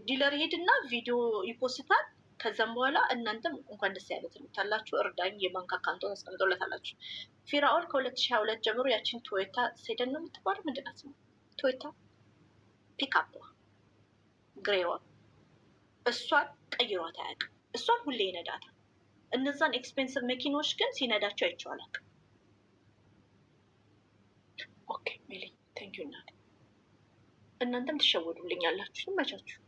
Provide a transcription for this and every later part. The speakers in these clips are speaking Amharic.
ዲለር ሄድና ቪዲዮ ይፖስታል። ከዛም በኋላ እናንተም እንኳን ደስ ያለ ትሉታላችሁ። እርዳኝ የባንክ አካውንቱን አስቀምጦለታላችሁ። ፊራኦል ከ2022 ጀምሮ ያችን ቶዮታ ሴደን ነው የምትባል ምንድናት ነው ቶዮታ ፒክአፕ ግሬዋ እሷን ቀይሯት አያውቅም። እሷን ሁሌ ይነዳታል። እነዛን ኤክስፔንሲቭ መኪኖች ግን ሲነዳቸው አይቼው አላውቅም። ኦኬ ሜሊ ቴንክ ዩ እናት። እናንተም ትሸወዱልኛላችሁ። ይመቻችሁ።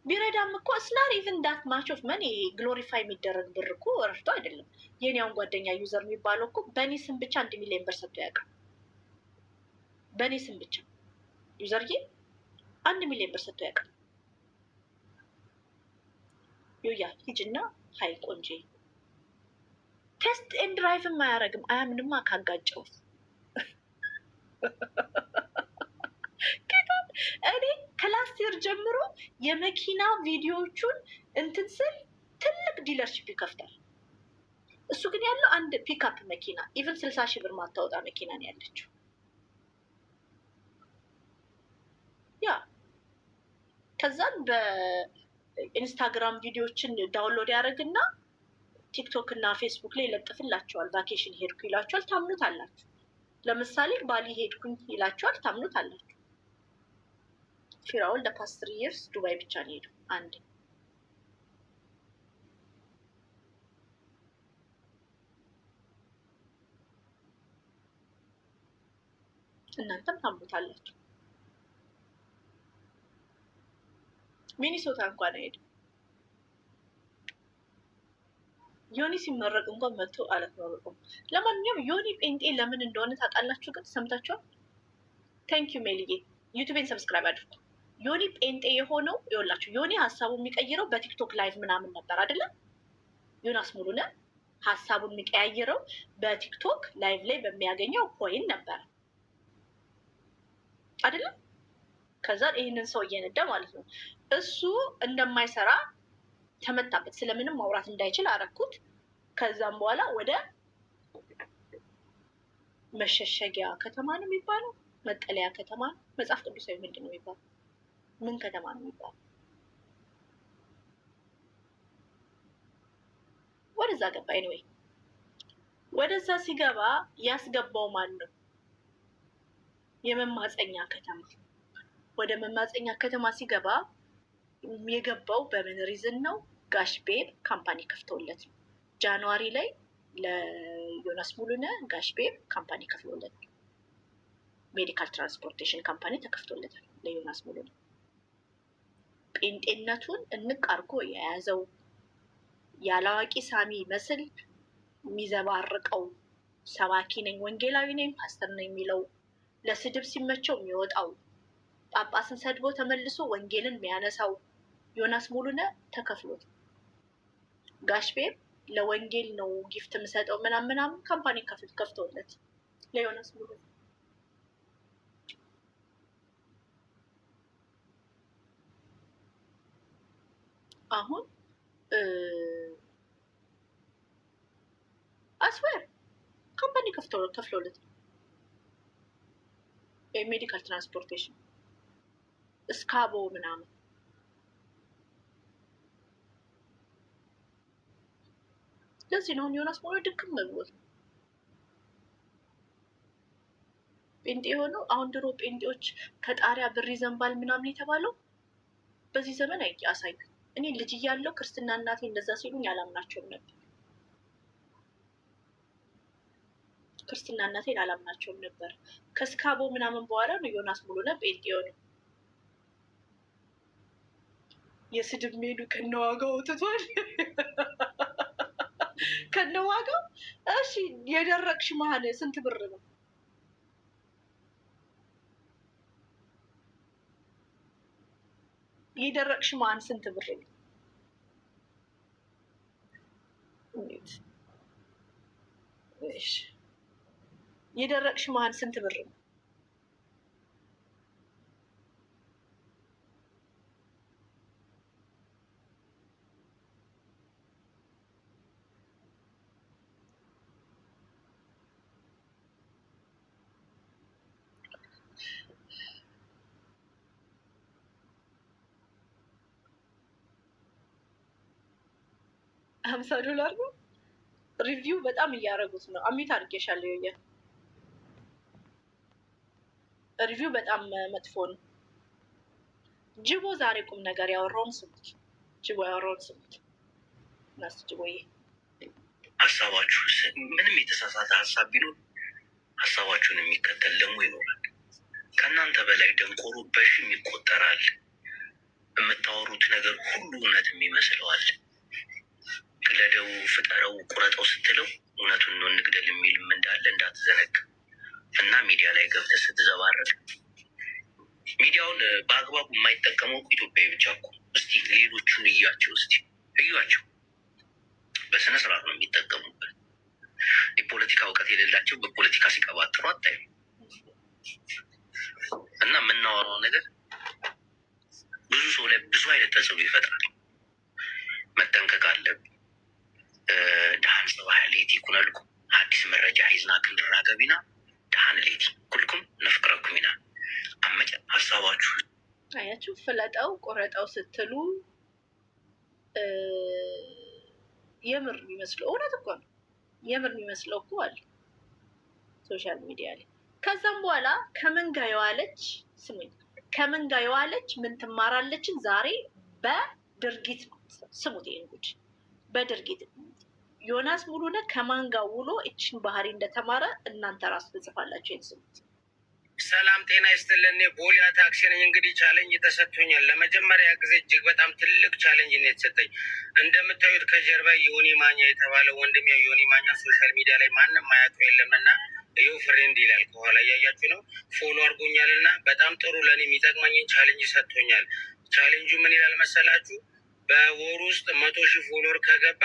ቢረዳም እኮ ስናር ኢቭን ዳት ማች ኦፍ መኒ ግሎሪፋይ የሚደረግ ብር እኮ ረድቶ አይደለም። የኔውን ጓደኛ ዩዘር የሚባለው እኮ በእኔ ስም ብቻ 1 ሚሊዮን ብር ሰጥቶ ያውቃል። በእኔ ስም ብቻ ዩዘርዬ 1 ሚሊዮን ብር ሰጥቶ ያውቃል። ዩያ ሂጅና ሀይ ቆንጆ ቴስት ኤንድ ድራይቭም አያደርግም። አያምንማ ካጋጨው እኔ ከላስት ይር ጀምሮ የመኪና ቪዲዮዎቹን እንትን ስል ትልቅ ዲለርሽፕ ይከፍታል። እሱ ግን ያለው አንድ ፒክአፕ መኪና ኢቨን 60 ሺህ ብር ማታወጣ መኪና ነው ያለችው። ያ ከዛን በኢንስታግራም ቪዲዮዎችን ዳውንሎድ ያደርግና ቲክቶክ እና ፌስቡክ ላይ ይለጥፍላቸዋል። ቫኬሽን ሄድኩ ይላቸዋል፣ ታምኑት አላችሁ። ለምሳሌ ባሊ ሄድኩኝ ይላቸዋል፣ ታምኑት አላችሁ። ፊራኦል ለፓስት 3 years ዱባይ ብቻ ነው ሄደው አንድ እናንተም ታምኑታላችሁ። ሚኒሶታ እንኳን ሄደ። ዮኒ ሲመረቅ እንኳን መጥቶ አላስመረቁም። ለማንኛውም ዮኒ ጴንጤ ለምን እንደሆነ ታውቃላችሁ? ግን ሰምታችኋል? ቴንክ ዩ ሜልዬ፣ ዩቲዩብን ሰብስክራይብ አድርጉ። ዮኒ ጴንጤ የሆነው ይኸውላችሁ፣ ዮኒ ሀሳቡ የሚቀይረው በቲክቶክ ላይቭ ምናምን ነበር አይደለም? ዮናስ ሙሉነህ ሀሳቡን የሚቀያየረው በቲክቶክ ላይቭ ላይ በሚያገኘው ኮይን ነበር አይደለም? ከዛ ይህንን ሰው እየነዳ ማለት ነው። እሱ እንደማይሰራ ተመታበት። ስለምንም ማውራት እንዳይችል አረኩት። ከዛም በኋላ ወደ መሸሸጊያ ከተማ ነው የሚባለው፣ መጠለያ ከተማ ነው፣ መጽሐፍ ቅዱሳዊ ምንድን ነው የሚባለው? ምን ከተማ ነው የሚባለው? ወደዛ ገባ። ኤኒዌይ ወደዛ ሲገባ ያስገባው ማን ነው? የመማፀኛ ከተማ። ወደ መማፀኛ ከተማ ሲገባ የገባው በምን ሪዝን ነው? ጋሽ ቤብ ካምፓኒ ከፍተውለት ነው። ጃንዋሪ ላይ ለዮናስ ሙሉነህ ጋሽ ቤብ ካምፓኒ ከፍተውለት ነው። ሜዲካል ትራንስፖርቴሽን ካምፓኒ ተከፍቶለታል ለዮናስ ሙሉነህ። ጴንጤነቱን እንቅ አርጎ የያዘው ያላዋቂ ሳሚ መስል የሚዘባርቀው ሰባኪ ነኝ፣ ወንጌላዊ ነኝ፣ ፓስተር ነኝ የሚለው ለስድብ ሲመቸው የሚወጣው ጳጳስን ሰድቦ ተመልሶ ወንጌልን የሚያነሳው ዮናስ ሙሉነህ ተከፍሎት ጋሽ ቤብ ለወንጌል ነው ጊፍት የምሰጠው ምናምን ካምፓኒ ከፍተውለት ለዮናስ ሙሉነህ። አሁን አስዌር ካምፓኒ ከፍሎለት የሜዲካል ትራንስፖርቴሽን እስካቦ ምናምን። ለዚህ ነው ዮናስ ሙሉነህ ድክም ብሎት ጴንጤ የሆነው። አሁን ድሮ ጴንጤዎች ከጣሪያ ብር ይዘንባል ምናምን የተባለው በዚህ ዘመን አያሳዩ። እኔ ልጅ እያለሁ ክርስትና እናቴ እንደዛ ሲሉኝ አላምናቸውም ነበር። ክርስትና እናቴን አላምናቸውም ነበር። ከስካቦ ምናምን በኋላ ነው ዮናስ ሙሉነህ ጴንጤ የሆነው። የስድብ ሜኑ ከነዋጋው ትቷል። ከነዋጋው። እሺ የደረቅሽ መሀል ስንት ብር ነው? የደረቅሽ መሀል ስንት ብር ነው? እሺ የደረቅሽ መሀል ስንት ብር ነው? $50 ነው። ሪቪው በጣም እያደረጉት ነው። አሚት አድርጌሻለሁ። ሪቪው በጣም መጥፎ ነው። ጅቦ ዛሬ ቁም ነገር ያወራውን ስሙት። ጅቦ ያወራውን ስሙት። ናስ ጅቦዬ ሀሳባችሁ ምንም የተሳሳተ ሀሳብ ቢኖር ሀሳባችሁን የሚከተል ደግሞ ይኖራል። ከእናንተ በላይ ደንቆሮ በሺም ይቆጠራል። የምታወሩት ነገር ሁሉ እውነትም ይመስለዋል። ግለደው፣ ፍጠረው፣ ቁረጠው ስትለው እውነቱን ነው እንግደል የሚልም እንዳለ እንዳትዘነግ እና ሚዲያ ላይ ገብተህ ስትዘባረቅ ሚዲያውን በአግባቡ የማይጠቀመው ኢትዮጵያዊ ብቻ እኮ። እስቲ ሌሎቹን እያቸው፣ እስቲ እዩዋቸው። በስነ ስርዓት ነው የሚጠቀሙበት። የፖለቲካ እውቀት የሌላቸው በፖለቲካ ሲቀባጥሩ አታይም። እና የምናወራው ነገር ብዙ ሰው ላይ ብዙ አይነት ተጽዕኖ ይፈጥራል። መጠንቀቅ አለብን። ድሃን ጽባህ ሌቲ ኩነልኩ አዲስ መረጃ ሂዝና ክንድራ ገቢና ድሃን ሌቲ ኩልኩም ነፍቅረኩሚና አመጨ ሀሳባችሁ አያችሁ። ፍለጠው ቁረጠው ስትሉ የምር የሚመስለው እውነት እኮ ነው። የምር የሚመስለው እኮ አለ ሶሻል ሚዲያ ላይ። ከዛም በኋላ ከመንጋ የዋለች ስሙኝ፣ ከመንጋ የዋለች ምን ትማራለችን? ዛሬ በድርጊት ስሙት። ይሄን ጉድ በድርጊት ዮናስ ሙሉነህ ከማንጋ ውሎ እችን ባህሪ እንደተማረ እናንተ ራሱ ትጽፋላችሁ። ይሄን ስሙት። ሰላም ጤና ይስጥልን። ቦሊያ ታክሲ ነኝ። እንግዲህ ቻሌንጅ ተሰጥቶኛል። ለመጀመሪያ ጊዜ እጅግ በጣም ትልቅ ቻሌንጅ ነው የተሰጠኝ። እንደምታዩት ከጀርባ ዮኒ ማኛ የተባለ ወንድም፣ ዮኒ ማኛ ሶሻል ሚዲያ ላይ ማንም አያውቀው የለም እና ይኸው ፍሬንድ ይላል ከኋላ እያያችሁ ነው። ፎሎ አድርጎኛል እና በጣም ጥሩ ለእኔ የሚጠቅመኝን ቻሌንጅ ሰጥቶኛል። ቻሌንጁ ምን ይላል መሰላችሁ? በወር ውስጥ 100,000 ፎሎወር ከገባ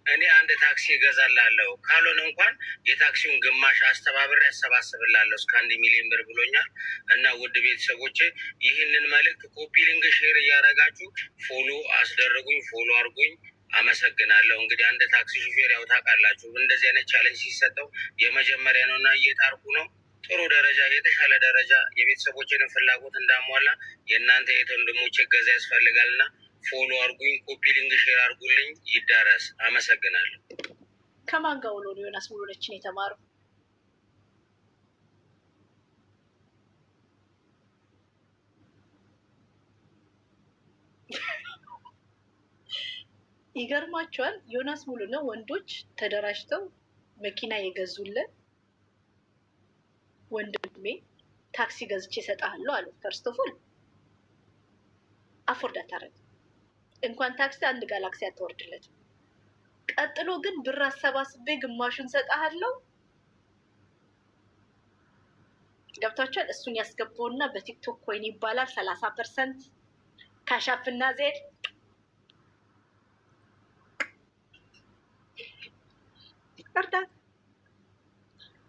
እኔ አንድ ታክሲ እገዛላለሁ፣ ካልሆነ እንኳን የታክሲውን ግማሽ አስተባብሬ ያሰባስብላለሁ እስከ 1 ሚሊዮን ብር ብሎኛል። እና ውድ ቤተሰቦቼ ይህንን መልእክት ኮፒ ሊንክ ሼር እያደረጋችሁ ፎሎ አስደረጉኝ፣ ፎሎ አድርጉኝ። አመሰግናለሁ። እንግዲህ አንድ ታክሲ ሹፌር ያው ታውቃላችሁ እንደዚህ አይነት ቻሌንጅ ሲሰጠው የመጀመሪያ ነው እና እየጣርኩ ነው። ጥሩ ደረጃ፣ የተሻለ ደረጃ የቤተሰቦችንም ፍላጎት እንዳሟላ የእናንተ የወንድሞቼ እገዛ ያስፈልጋልና ፎሎ አርጉኝ፣ ኮፒ ሊንክ ሼር አርጉልኝ። ይዳረስ። አመሰግናለሁ። ከማን ጋር ውሎ ነው ዮናስ ሙሉነችን የተማረው? ይገርማቸዋል። ዮናስ ሙሉነህ ወንዶች ተደራጅተው መኪና የገዙልን ወንድሜ ታክሲ ገዝቼ እሰጥሃለሁ አለ። ፈርስት ኦፍ ኦል አፎርድ አታረግም። እንኳን ታክሲ አንድ ጋላክሲ አትወርድለትም። ቀጥሎ ግን ብር አሰባስቤ ግማሹን ሰጣሃለው። ገብታችኋል? እሱን ያስገባውና በቲክቶክ ኮይን ይባላል 30% ካሻፍና ዜድ እርዳታ።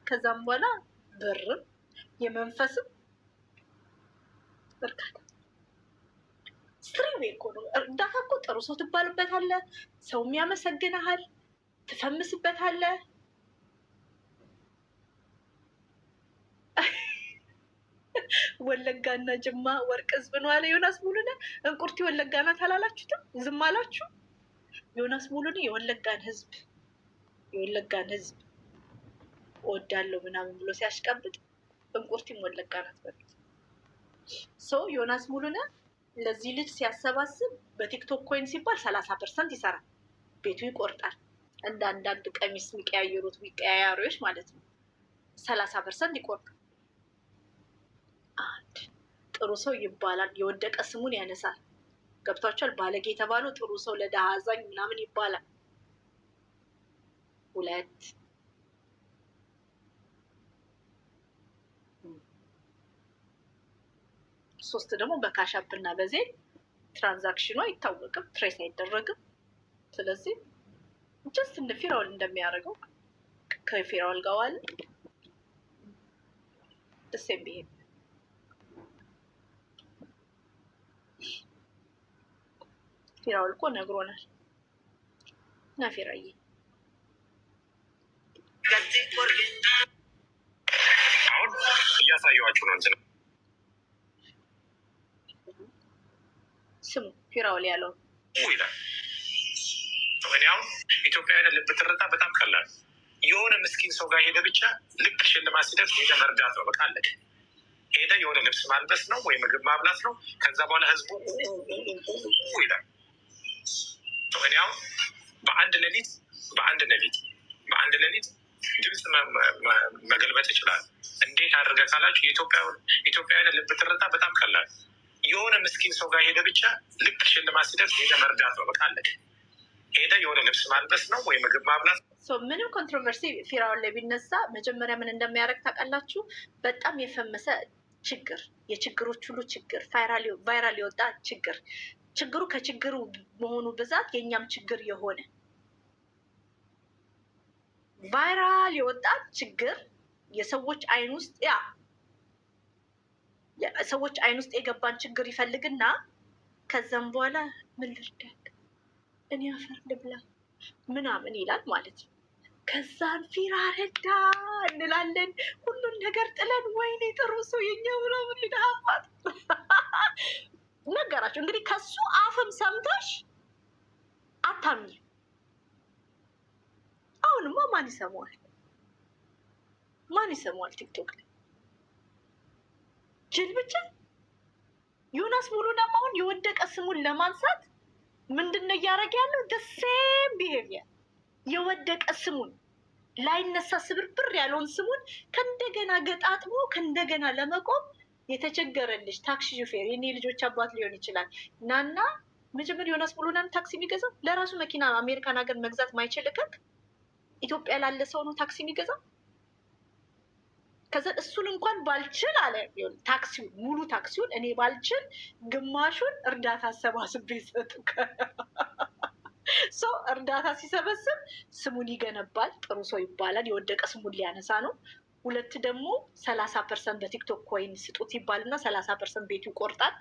ከዛም በኋላ ብርም የመንፈስም እርዳታ ስትሪም እኮ ነው። እርዳታ እኮ ጥሩ ሰው ትባልበታለህ፣ ሰውም ያመሰግንሃል፣ ትፈምስበታለህ። ወለጋና ጅማ ወርቅ ህዝብ ነው አለ ዮናስ ሙሉነህ። እንቁርቲ ወለጋ ናት አላላችሁትም? ዝም አላችሁ። ዮናስ ሙሉነህ የወለጋን ህዝብ እወዳለሁ ምናምን ብሎ ሲያሽቀብጥ እንቁርቲም ወለጋ ናት በሉት። ሰው ዮናስ ሙሉነህ ለዚህ ልጅ ሲያሰባስብ በቲክቶክ ኮይን ሲባል 30% ይሰራል። ቤቱ ይቆርጣል። እንደ አንዳንድ ቀሚስ የሚቀያየሩት ቢቀያያሪዎች ማለት ነው። 30% ይቆርጣል። አንድ ጥሩ ሰው ይባላል። የወደቀ ስሙን ያነሳል። ገብቷቸዋል። ባለጌ የተባለው ጥሩ ሰው ለድሃ አዛኝ ምናምን ይባላል። 2 3 ደግሞ በካሻፕ እና በዜል ትራንዛክሽኑ አይታወቅም፣ ትሬስ አይደረግም። ስለዚህ ጀስት እንደ ፊራውል እንደሚያደርገው ከፊራውል ጋር ዋለ ደሴም ብሄ ፊራውል እኮ ነግሮናል። እና ፊራዬ አሁን እያሳየኋችሁ ነው። እንትን ስሙ ፊራውል ያለው ይላል እኔ አሁን ኢትዮጵያውያን ልብ ትርታ በጣም ቀላል የሆነ ምስኪን ሰው ጋር ሄደ ብቻ ልክ ሽልማት ሲደርስ ሄደ መርዳት ነው። በቃ አለቀ። ሄደ የሆነ ልብስ ማልበስ ነው ወይ ምግብ ማብላት ነው። ከዛ በኋላ ህዝቡ ይላል። እኔ አሁን በአንድ ሌሊት ድምፅ መገልበጥ ይችላል። እንዴት አድርገ ካላችሁ ኢትዮጵያውያን ልብ ትርታ በጣም ቀላል የሆነ ምስኪን ሰው ጋር ሄደ ብቻ ልክ ሽልማት ሲደርስ ሄደ መርዳት ነው። በቃ አለቀ። ሄደ የሆነ ልብስ ማልበስ ነው ወይ ምግብ ማብላት። ምንም ኮንትሮቨርሲ ፊራውን ላይ ቢነሳ መጀመሪያ ምን እንደሚያደርግ ታውቃላችሁ? በጣም የፈመሰ ችግር፣ የችግሮች ሁሉ ችግር፣ ቫይራል የወጣ ችግር፣ ችግሩ ከችግሩ መሆኑ ብዛት የእኛም ችግር የሆነ ቫይራል የወጣ ችግር የሰዎች አይን ውስጥ ሰዎች አይን ውስጥ የገባን ችግር ይፈልግና ከዛም በኋላ ምን ልርዳት እኔ አፈር ልብላ ምናምን ይላል ማለት ነው። ከዛን ፊራ ረዳ እንላለን ሁሉን ነገር ጥለን ወይኔ ጥሩ ሰው የኛ ምናምን ሊዳፋት ነገራቸው። እንግዲህ ከሱ አፍም ሰምተሽ አታምኝ። አሁንማ ማን ይሰማዋል? ቲክቶክ ላይ ጅል ብቻ። ዮናስ ሙሉ ደግሞ አሁን የወደቀ ስሙን ለማንሳት ምንድነው እያደረገ ያለው? ደሴም ቢሄቪየር የወደቀ ስሙን ላይነሳ ስብርብር ያለውን ስሙን ከእንደገና ገጣጥሞ ከእንደገና ለመቆም የተቸገረልሽ ታክሲ ሹፌር የኔ ልጆች አባት ሊሆን ይችላል። ናና መጀመሪያ ዮናስ ሙሉናን ታክሲ የሚገዛው ለራሱ መኪና አሜሪካን ሀገር መግዛት ማይችል እከክ ኢትዮጵያ ላለ ሰው ነው ታክሲ የሚገዛው። ከዛ እሱን እንኳን ባልችል አለ ታክሲውን ሙሉ ታክሲውን እኔ ባልችል ግማሹን እርዳታ አሰባስቤ ሰጡ። ሰው እርዳታ ሲሰበስብ ስሙን ይገነባል፣ ጥሩ ሰው ይባላል። የወደቀ ስሙን ሊያነሳ ነው። ሁለት ደግሞ 30% በቲክቶክ ኮይን ስጡት ይባልና 30% ቤቱ ይቆርጣል።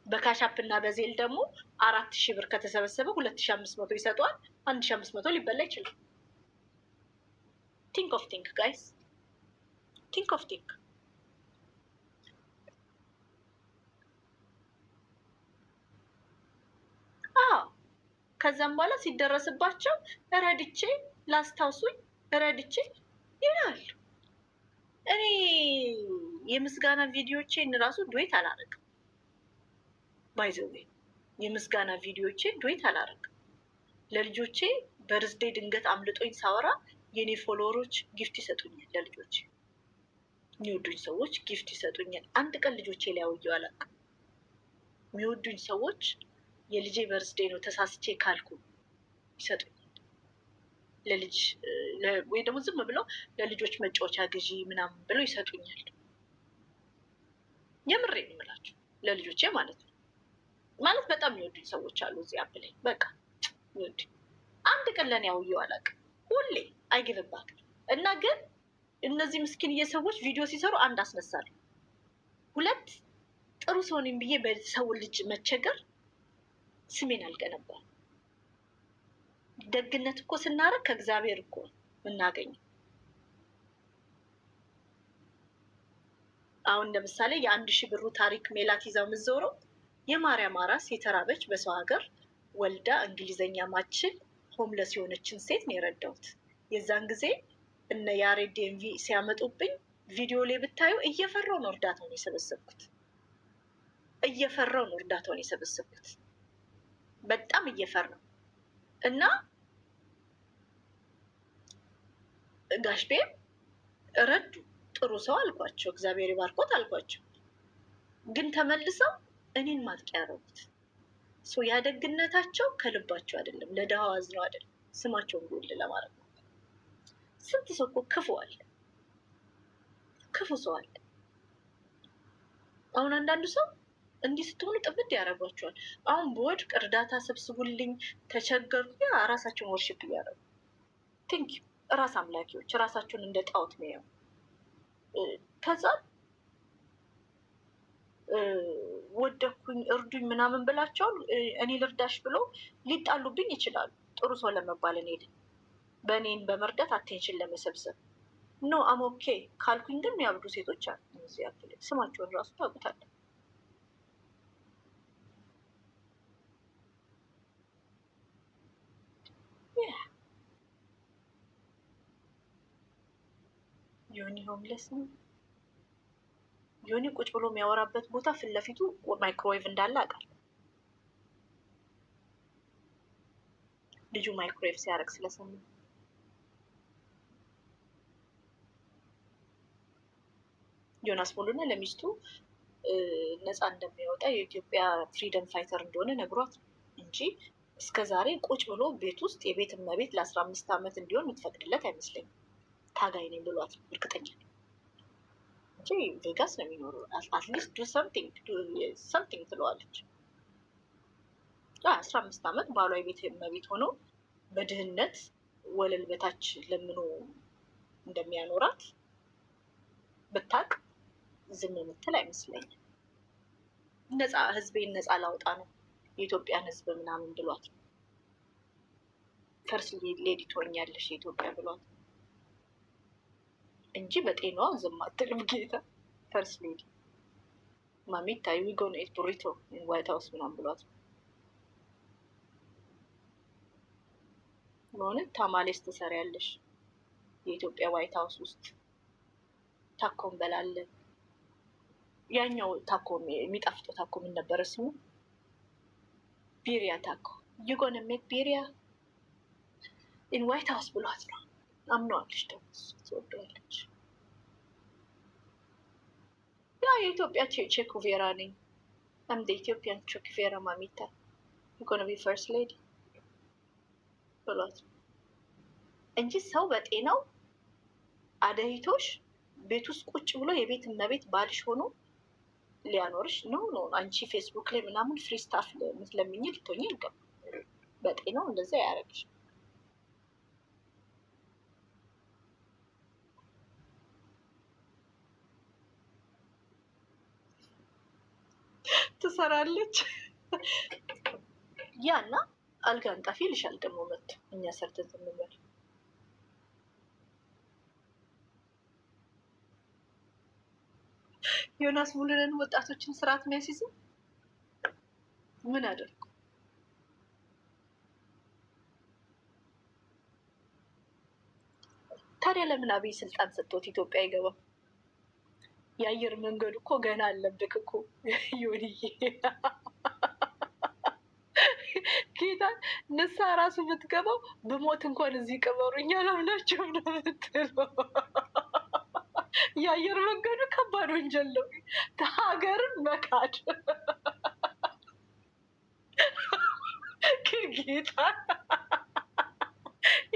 በካሻፕ እና በዜል ደግሞ 4000 ብር ከተሰበሰበ 2500 ይሰጧል። 1500 ሊበላ ይችላል። ቲንክ ኦፍ ቲንክ ጋይስ፣ ቲንክ ኦፍ ቲንክ። ከዛም በኋላ ሲደረስባቸው ረድቼ ላስታውሱኝ ረድቼ ይላሉ። እኔ የምስጋና ቪዲዮቼን ራሱ ዱዌት አላረግም። ባይዘዌ የምስጋና ቪዲዮቼን ዱዌት አላረግም። ለልጆቼ በርዝዴ ድንገት አምልጦኝ ሳወራ የኔ ፎሎወሮች ጊፍት ይሰጡኛል። ለልጆቼ የሚወዱኝ ሰዎች ጊፍት ይሰጡኛል። አንድ ቀን ልጆቼ ላይ አውየው አላውቅም። የሚወዱኝ ሰዎች የልጄ በርዝዴ ነው ተሳስቼ ካልኩ ይሰጡኛል። ለልጅ ወይ ደግሞ ዝም ብለው ለልጆች መጫወቻ ግዢ ምናምን ብለው ይሰጡኛል። የምሬን የምላቸው ለልጆቼ ማለት ነው። ማለት በጣም የሚወዱኝ ሰዎች አሉ እዚህ አፕ ላይ በቃ ይወዱኝ። አንድ ቀን ለእኔ አውየው አላውቅም። ሁሌ አይግብባት እና ግን እነዚህ ምስኪንዬ ሰዎች ቪዲዮ ሲሰሩ አንድ አስነሳለሁ፣ ሁለት ጥሩ ሰው ነኝ ብዬ በሰው ልጅ መቸገር ስሜን አልገነባም። ደግነት እኮ ስናረግ ከእግዚአብሔር እኮ የምናገኘው። አሁን ለምሳሌ የ1000 ብሩ ታሪክ ሜላት ይዛው የምትዞረው የማርያም አራስ የተራበች በሰው ሀገር ወልዳ እንግሊዘኛ ማችል ሆምለስ የሆነችን ሴት ነው የረዳሁት። የዛን ጊዜ እነ ያሬድ ዴንቪ ሲያመጡብኝ ቪዲዮ ላይ ብታዩ እየፈራው ነው እርዳታውን የሰበሰብኩት። በጣም እየፈራው እና ጋሽቤ ረዱ። ጥሩ ሰው አልኳቸው፣ እግዚአብሔር ይባርኮት አልኳቸው። ግን ተመልሰው እኔን ማጥቂያ ያደረጉት። ያደግነታቸው ከልባቸው አይደለም፣ ለድሃው አዝነው አይደለም፣ ስማቸውን ጎል ለማድረግ ነው። ስንት ሰው እኮ ክፉ ሰው አለ። አሁን አንዳንዱ ሰው እንዲህ ስትሆኑ ጥብድ ያደርጓቸዋል። አሁን በወድቅ እርዳታ ሰብስቡልኝ ተቸገርኩ፣ ራሳቸውን ወርሽፕ እያደረጉ ቲንክ ራስ አምላኪዎች ራሳቸውን እንደ ጣዖት ነው። ከዛ ወደኩኝ እርዱኝ ምናምን ብላቸውን እኔ ልርዳሽ ብሎ ሊጣሉብኝ ይችላሉ። ጥሩ ሰው ለመባል በእኔን በመርዳት አቴንሽን ለመሰብሰብ ኖ አሞኬ ካልኩኝ ግን የሚያብዱ ሴቶች አሉ። እዚህ ያክል ስማቸውን ራሱ ታውቁታለን። ዮኒ ሆምለስ ነው። ዮኒ ቁጭ ብሎ የሚያወራበት ቦታ ፊት ለፊቱ ማይክሮዌቭ እንዳለ አውቃለሁ። ልጁ ማይክሮዌቭ ሲያደርግ ስለሰማ ዮናስ ሙሉና ለሚስቱ ነፃ እንደሚያወጣ የኢትዮጵያ ፍሪደም ፋይተር እንደሆነ ነግሯት እንጂ እስከ ዛሬ ቁጭ ብሎ ቤት ውስጥ የቤት እመቤት ለ15 ዓመት እንዲሆን የምትፈቅድለት አይመስለኝም። ታጋይ ነኝ ብሏት እርግጠኛ እንጂ ቬጋስ ነው የሚኖረው። አትሊስት ዱ ሰምቲንግ ትለዋለች። 15 ዓመት ባሏ የቤት እመቤት ሆኖ በድህነት ወለል በታች ለምኖ እንደሚያኖራት ብታቅ ዝም የምትል አይመስለኝም። ነፃ ህዝቤን ነፃ ላውጣ ነው የኢትዮጵያን ህዝብ ምናምን ብሏት ፈርስ ሌዲ ትሆኛለሽ የኢትዮጵያ ብሏት እንጂ በጤናዋ ዝም አትልም። ጌታ ፈርስ ሌዲ ማሚታ ዊጎን ኤት ቡሪቶ ዋይት ሀውስ ምናምን ብሏት በእውነት ታማሌስ ትሰሪያለሽ የኢትዮጵያ ዋይት ሀውስ ውስጥ ታኮ እንበላለን። ያኛው ታኮ የሚጣፍጠው ታኮ ምን ነበረ ስሙ? ቢሪያ ታኮ ዩጎን ሜክ ቢሪያ ኢን ዋይት ሀውስ ብሏት ነው። አምነዋለች ደግሞ ትወደዋለች። ያ የኢትዮጵያ ቼኩቬራ ነኝ አምደ ኢትዮጵያን ቼኩቬራ ማሚታ ዩጎን ቢ ፈርስት ሌዲ ብሏት እንጂ ሰው በጤናው አደሂቶሽ ቤት ውስጥ ቁጭ ብሎ የቤት እመቤት ባልሽ ሆኖ ሊያኖርሽ ነው። አንቺ ፌስቡክ ላይ ምናምን ፍሪ ስታፍ የምትለምኝ ልትሆኝ ይገባ። በጤናው እንደዛ ያደረግሽ ትሰራለች። ያና አልጋ አንጣፊ ልሻል ደግሞ መጥቶ እኛ ሰርተን ትንበል ዮናስ ሙሉንን ወጣቶችን ስርዓት የሚያስይዝ ምን አደርጉ? ታዲያ ለምን አብይ ስልጣን ሰጥቶት ኢትዮጵያ አይገባም? የአየር መንገዱ እኮ ገና አለብክ እኮ ዮኒዬ። ጌታ ንሳ ራሱ ብትገባው ብሞት እንኳን እዚህ ቅበሩኝ አላምናቸውም ነው የምትለው። የአየር መንገዱ ከባድ ወንጀል ነው። ሀገርን መካድ ጌታ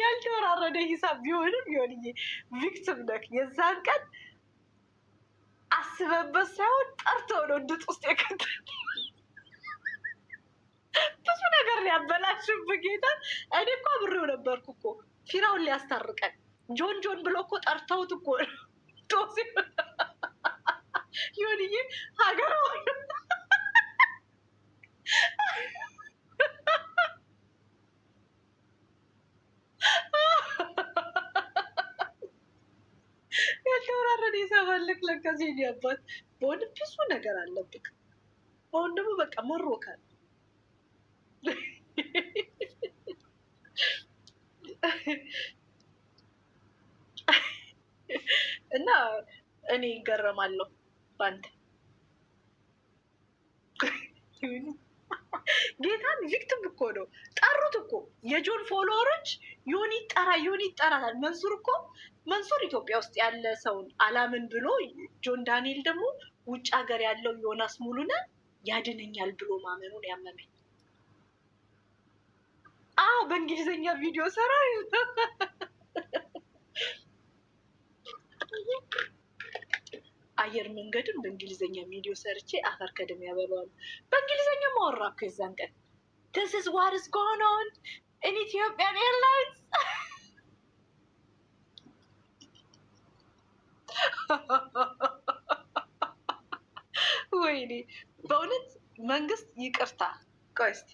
ያልተወራረደ ሂሳብ ቢሆንም ዮኒዬ ቪክቲም ነክ። የዛን ቀን አስበበት ሳይሆን ጠርተው ነው ድጥ ውስጥ የከተል ብዙ ነገር ሊያበላሽብህ ጌታ። እኔ እኮ አብሬው ነበርኩ እኮ ፊራውን ሊያስታርቀን ጆን ጆን ብሎ እኮ ጠርተውት እኮ ቶሲ ዮኒዬ ሀገር ያልተወራረደ ይሰባልክ ለከዚህ ሊያባት በወንድ ብዙ ነገር አለብክ። አሁን ደግሞ በቃ መሮካል እና እኔ ይገረማለሁ ባንተ ጌታን ቪክቲም እኮ ነው። ጠሩት እኮ የጆን ፎሎወሮች ዮኒ ይጠራታል። መንሱር ኢትዮጵያ ውስጥ ያለ ሰውን አላምን ብሎ ጆን ዳንኤል ደግሞ ውጭ ሀገር ያለው ዮናስ ሙሉነ ያድነኛል ብሎ ማመኑን ያመመኝ። በእንግሊዝኛ ቪዲዮ ሰራ አየር መንገድን በእንግሊዝኛ ቪዲዮ ሰርቼ አፈር ከደም ያበለዋል። በእንግሊዝኛ ማወራ እኮ የዛን ቀን this is what is going on in Ethiopian Airlines ወይኔ በእውነት መንግስት ይቅርታ። ቆይ እስኪ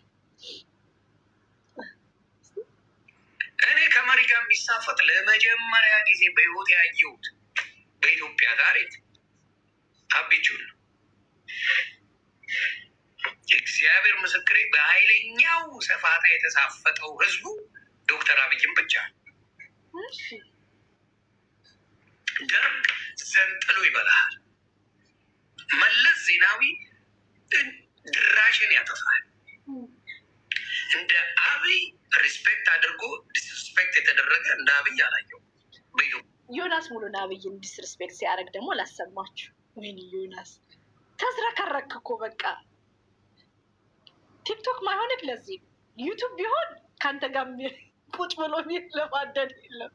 እኔ ከመሪ ጋር የሚሳፈጥ ለመጀመሪያ ጊዜ በህይወት ያየሁት በኢትዮጵያ ታሪክ አቢቹን ነው። የእግዚአብሔር ምስክሬ በኃይለኛው ሰፋታ የተሳፈጠው ህዝቡ ዶክተር አብይን ብቻ ደርግ ዘንጥሎ ይበላሃል። መለስ ዜናዊ ድራሽን ያጠፋል። እንደ አብይ ሪስፔክት አድርጎ ዲስሪስፔክት የተደረገ እንደ አብይ አላየው። ዮናስ ሙሉን አብይን ዲስሪስፔክት ሲያደርግ ደግሞ ላሰማችሁ። ወይኔ ዮናስ ተዝረከረክ እኮ በቃ ቲክቶክ ማይሆንክ ለዚህ ዩቱብ ቢሆን ከአንተ ጋር ቁጭ ብሎ ለማደድ የለም።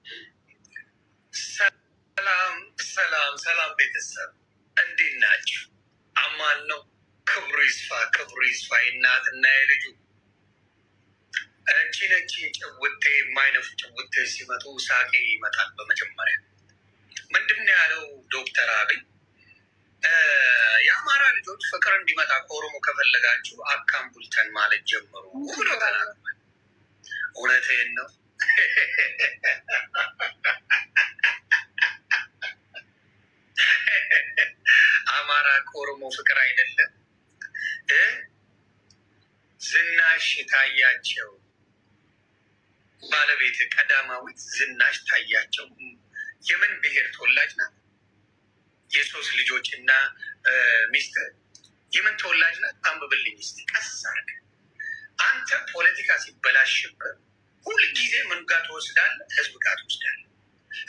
ሰላም ቤተሰብ እንዴት ናችሁ? አማን ነው። ክብሩ ይስፋ የእናትና የልጁ ነቺ ጭውቴ የማይነፉ ጭውቴ ሲመጡ ሳቄ ይመጣል። በመጀመሪያ ምንድን ነው ያለው ዶክተር አብይ? የአማራ ልጆች ፍቅር እንዲመጣ ከኦሮሞ ከፈለጋችሁ አካም ቡልተን ማለት ጀምሩ ብሎ ተናግሯል። እውነቴን ነው። አማራ ከኦሮሞ ፍቅር አይደለም። ዝናሽ ታያቸው ባለቤት ቀዳማዊት ዝናሽ ታያቸው የምን ብሔር ተወላጅ ናት? የሶስት ልጆች እና ሚስት የምን ተወላጅ ናት? አንብብልኝ እስኪ ቀስ አድርገህ። አንተ ፖለቲካ ሲበላሽበት ሁልጊዜ ምን ጋር ትወስዳለህ? ህዝብ ጋር ትወስዳለህ።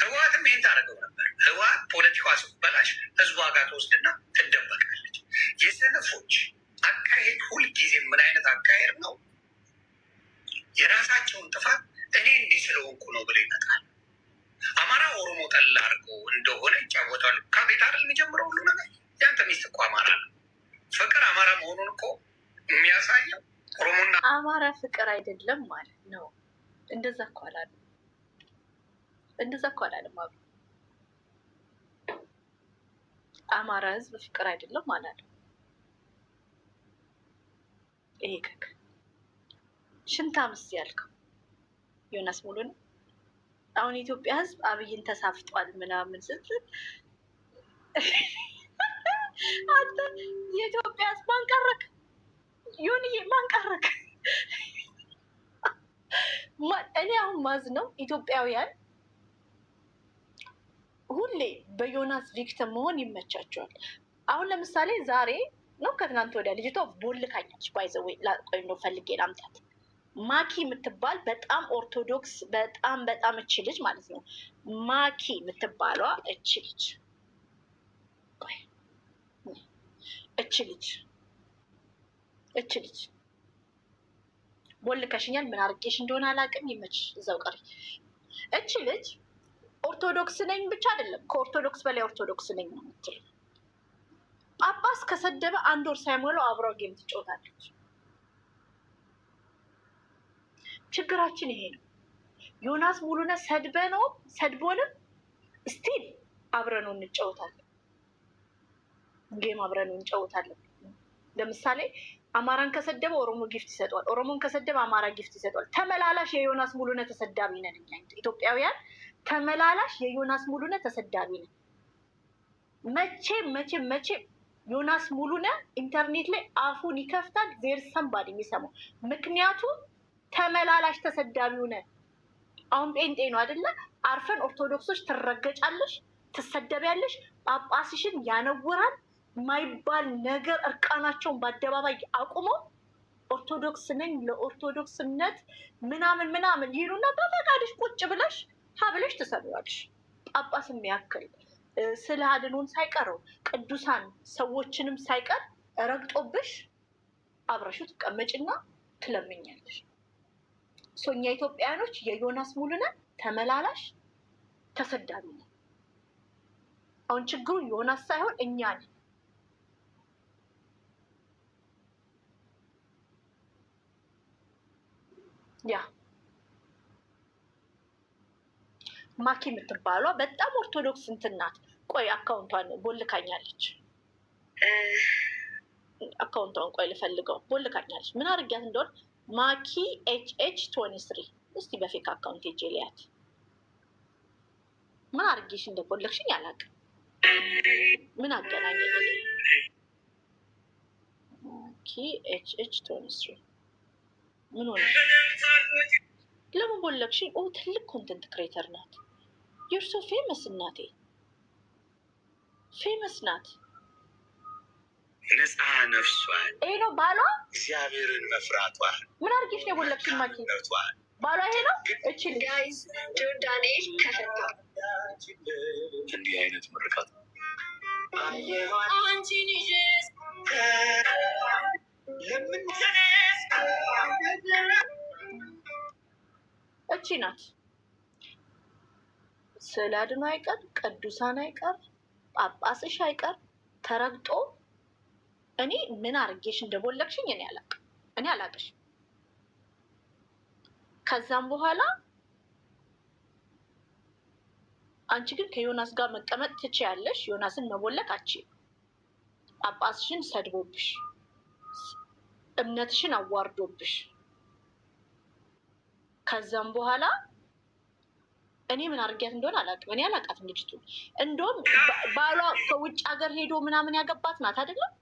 ህወሓትም ይህን ታደርገው ነበር። ህወሓት ፖለቲካዋ ሲበላሽ ህዝቧ ጋር ትወስድና ትደበቃለች። የሰነፎች አካሄድ ሁልጊዜ ምን አይነት አካሄድ ነው? የራሳቸውን ጥፋት እኔ እንዲህ ስለሆንኩ ነው ብሎ ይመጣል። አማራ ኦሮሞ ጠላ አድርገው እንደሆነ ይጫወታሉ። ከቤት አይደል የሚጀምረው ሁሉ ነገር። ያንተ ሚስት እኮ አማራ ነው። ፍቅር አማራ መሆኑን እኮ የሚያሳየው ኦሮሞና አማራ ፍቅር አይደለም ማለት ነው። እንደዛ እኮ አላለም። አማራ ህዝብ ፍቅር አይደለም ማለት ነው። ይሄ ከክ ሽንታምስ ያልከው ዮናስ ሙሉ ነው። አሁን የኢትዮጵያ ህዝብ አብይን ተሳፍጧል ምናምን ስትል አንተ የኢትዮጵያ ህዝብ ማንቀረክ ዮኒዬ ማንቀረክ። እኔ አሁን ማዝ ነው ኢትዮጵያውያን ሁሌ በዮናስ ቪክቲም መሆን ይመቻቸዋል። አሁን ለምሳሌ ዛሬ ነው ከትናንት ወዲያ ልጅቷ ቦልካኛች ባይዘወይ ቆይ ነው ፈልጌ ላምጣት። ማኪ የምትባል በጣም ኦርቶዶክስ በጣም እች ልጅ ማለት ነው። ማኪ የምትባሏ እች ልጅ ቦልከሽኛል። ምን አርቄሽ እንደሆነ አላውቅም። ይመችሽ፣ እዛው ቀሪ። እች ልጅ ኦርቶዶክስ ነኝ ብቻ አይደለም ከኦርቶዶክስ በላይ ኦርቶዶክስ ነኝ ነው የምትለው። ጳጳስ ከሰደበ 1 ወር ሳይሞላው አብረው ጌም ትጫወታለች። ችግራችን ይሄ ነው። ዮናስ ሙሉነ ሰድቦንም ስቲል አብረነው እንጫወታለን። ጌም አብረነው እንጫወታለን። ለምሳሌ አማራን ከሰደበ ኦሮሞ ጊፍት ይሰጠዋል። ኦሮሞን ከሰደበ አማራ ጊፍት ይሰጠዋል። ተመላላሽ የዮናስ ሙሉነ ተሰዳቢ ነን እኛ ኢትዮጵያውያን። ተመላላሽ የዮናስ ሙሉነ ተሰዳቢ ነን። መቼም ዮናስ ሙሉነ ኢንተርኔት ላይ አፉን ይከፍታል። ዜር ሰንባድ የሚሰማው ምክንያቱም ተመላላሽ ተሰዳቢው ነን። አሁን ጴንጤ ነው አይደለ? አርፈን ኦርቶዶክሶች ትረገጫለሽ፣ ትሰደቢያለሽ። ጳጳስሽን ያነውራል ማይባል ነገር እርቃናቸውን በአደባባይ አቁመው ኦርቶዶክስ ነኝ ለኦርቶዶክስነት ምናምን ይሉና በፈቃድሽ ቁጭ ብለሽ ሀብለሽ ትሰብዋለሽ። ጳጳስ የሚያክል ስለ አድኖን ሳይቀረው ቅዱሳን ሰዎችንም ሳይቀር ረግጦብሽ አብረሹ ትቀመጭና ትለምኛለሽ። ሶኛ ኢትዮጵያውያኖች የዮናስ ሙሉነ ተመላላሽ ተሰዳቢ ነው። አሁን ችግሩ ዮናስ ሳይሆን እኛ ነን። ያ ማኪ የምትባሏ በጣም ኦርቶዶክስ እንትን ናት። ቆይ አካውንቷን ቦልካኛለች። አካውንቷን ቆይ ልፈልገው። ቦልካኛለች። ምን አድርጊያት እንደሆነ ማኪ HH23 እስቲ በፌክ አካውንት ሄጄ ልያት። ምን አድርጌሽ እንደቦለክሽኝ አላውቅም። ምን አገናኘ? ማኪ HH23 ምን ሆነ? ለምን ቦለክሽኝ? ኦ ትልቅ ኮንተንት ክሬተር ናት። ዩር ሶ ፌመስ እናቴ። ፌመስ ናት። ነፃ ነፍሷን ይሄ ነው ባሏ። እግዚአብሔርን መፍራቷን ምን አድርጌሽ ነው የቦለቅሽን? ማኪ ባሏ ይሄ ነው። እቺ ጋይዝ ጆን ዳንኤል ተፈታ። እንዲህ አይነት ምርቃት እቺ ናት። ስዕለ አድኖ አይቀር፣ ቅዱሳን አይቀር፣ ጳጳስሽ አይቀር ተረግጦ እኔ ምን አርጌሽ እንደቦለቅሽኝ እኔ አላቅሽ። ከዛም በኋላ አንቺ ግን ከዮናስ ጋር መቀመጥ ትችያለሽ። ዮናስን መቦለቅ አቺ ጳጳስሽን ሰድቦብሽ፣ እምነትሽን አዋርዶብሽ፣ ከዛም በኋላ እኔ ምን አርጊያት እንደሆነ አላውቅም። እኔ አላውቃትም ልጅቱ። እንደውም ባሏ ከውጭ ሀገር ሄዶ ምናምን ያገባት ናት አይደለም?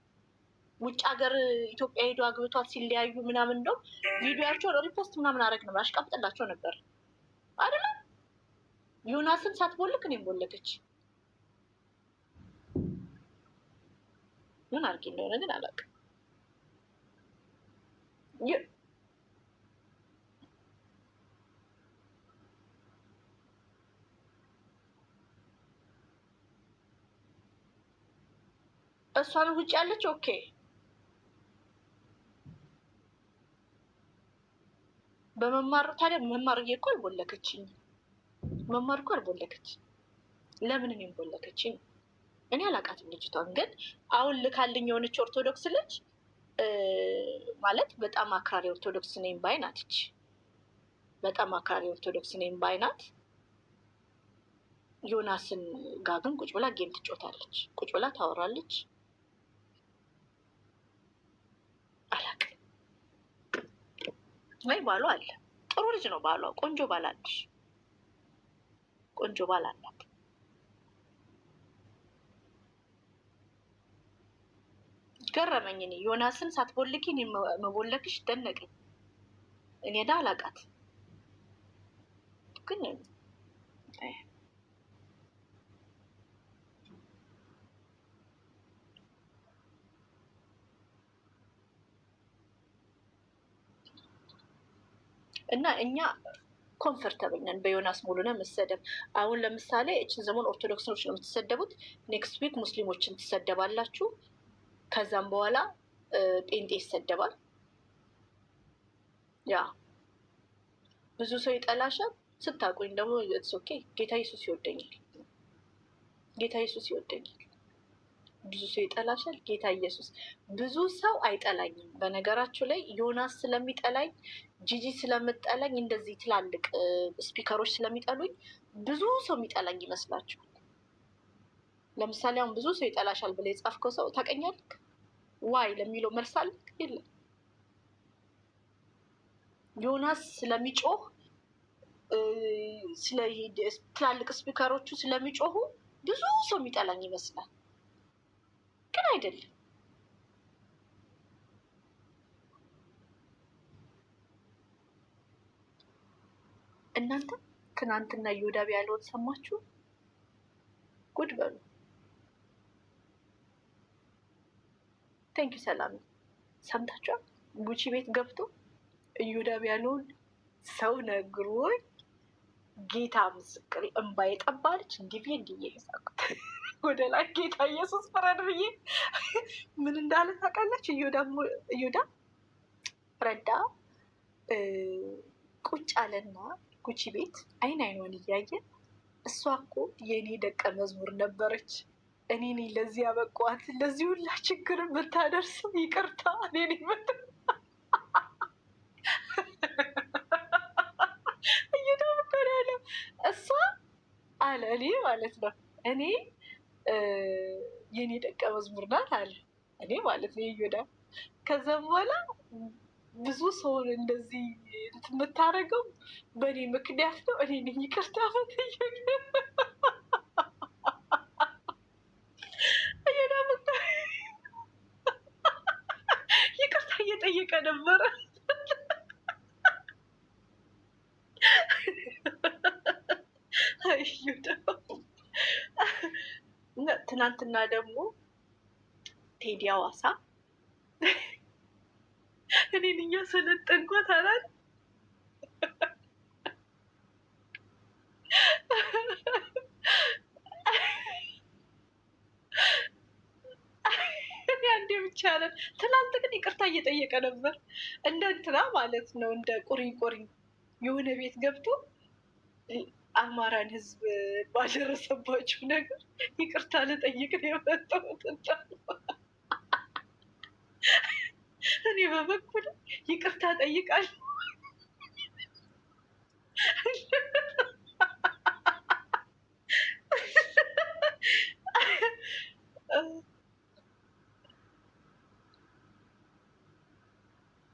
ውጭ ሀገር ኢትዮጵያ ሄዶ አግብቷት ሲለያዩ ምናምን እንደውም ቪዲዮያቸውን ሪፖስት ምናምን አደረግ ነበር፣ አሽቃብጥላቸው ነበር አይደለም? ዮናስን ሳትቦልክ እኔም ቦለከች። ምን አርጊ እንደሆነ ግን አላውቅም። እሷን ውጭ ያለች ኦኬ። በመማር ታዲያ መማር እኮ አልቦለከችኝ። መማር እኮ አልቦለከች። ለምን እኔም ቦለከችኝ? እኔ አላውቃትም ልጅቷን። ግን አሁን ልካልኝ የሆነች ኦርቶዶክስ ልጅ ማለት በጣም አክራሪ ኦርቶዶክስ ነኝ ባይ ናት። እች በጣም አክራሪ ኦርቶዶክስ ነኝ ባይ ናት። ዮናስን ጋር ግን ቁጭ ብላ ጌም ትጮታለች፣ ቁጭ ብላ ታወራለች። አላውቅም ወይ ባሏ አለ። ጥሩ ልጅ ነው ባሏ። ቆንጆ ባል አለሽ፣ ቆንጆ ባል አላት። ገረመኝ። እኔ ዮናስን ሳትቦልኪ እኔ መቦለክሽ ደነቀኝ። እኔ ዳ አላውቃት ግን እና እኛ ኮንፈርተብል ነን በዮናስ ሙሉነህ መሰደብ። አሁን ለምሳሌ እችን ዘመን ኦርቶዶክሶች ነው የምትሰደቡት፣ ኔክስት ዊክ ሙስሊሞችን ትሰደባላችሁ። ከዛም በኋላ ጴንጤ ይሰደባል። ያ ብዙ ሰው ይጠላሻል። ስታቁኝ ደግሞ ኦኬ ጌታ ኢየሱስ ይወደኛል፣ ጌታ ኢየሱስ ይወደኛል። ብዙ ሰው ይጠላሻል። ጌታ ኢየሱስ ብዙ ሰው አይጠላኝም። በነገራችሁ ላይ ዮናስ ስለሚጠላኝ፣ ጂጂ ስለምጠላኝ፣ እንደዚህ ትላልቅ ስፒከሮች ስለሚጠሉኝ ብዙ ሰው የሚጠላኝ ይመስላችኋል? ለምሳሌ አሁን ብዙ ሰው ይጠላሻል ብለህ የጻፍከው ሰው ታውቀኛለህ? ዋይ ለሚለው መልስ አለ የለም። ዮናስ ስለሚጮህ ትላልቅ ስፒከሮቹ ስለሚጮሁ ብዙ ሰው የሚጠላኝ ይመስላል፣ ግን አይደለም። እናንተ ትናንትና ዮዳብ ያለውን ሰማችሁ? ጉድ በሉ። ቴንኪ ሰላም ሰምታችኋል? ጉቺ ቤት ገብቶ ዮዳብ ያለውን ሰው ነግሮኝ ጌታ ምስክሬ እምባ የጠባለች እንዲህ የሳቁት ወደ ላይ ጌታ ኢየሱስ ፍረድ ብዬ ምን እንዳለ ታውቃለች? እዮዳ ረዳ ቁጭ አለና ጉቺ ቤት አይን አይኗን እያየ እሷ እኮ የእኔ ደቀ መዝሙር ነበረች፣ እኔ ለዚህ ያበቋት፣ ለዚህ ሁላ ችግር ብታደርስም ይቅርታ እኔ መት እዮዳ ምበር ያለው እሷ አለ እኔ ማለት ነው እኔ የኔ ደቀ መዝሙር ናት አለ እኔ ማለት ነው እዮዳ። ከዛ በኋላ ብዙ ሰውን እንደዚህ የምታደርገው በእኔ ምክንያት ነው፣ እኔ ነኝ ይቅርታ ይቅርታ እየጠየቀ ነበረ። እዮዳ ትናንትና ደግሞ ቴዲ ሐዋሳ እኔን እያሰለጠንኳት አላል አንዴ ብቻ አለን። ትናንት ግን ይቅርታ እየጠየቀ ነበር። እንደ እንትና ማለት ነው እንደ ቁሪንቁሪ የሆነ ቤት ገብቶ አማራን ህዝብ ባልደረሰባችሁ ነገር ይቅርታ ልጠይቅ ነው የመጣሁት። እኔ በበኩል ይቅርታ ጠይቃለሁ።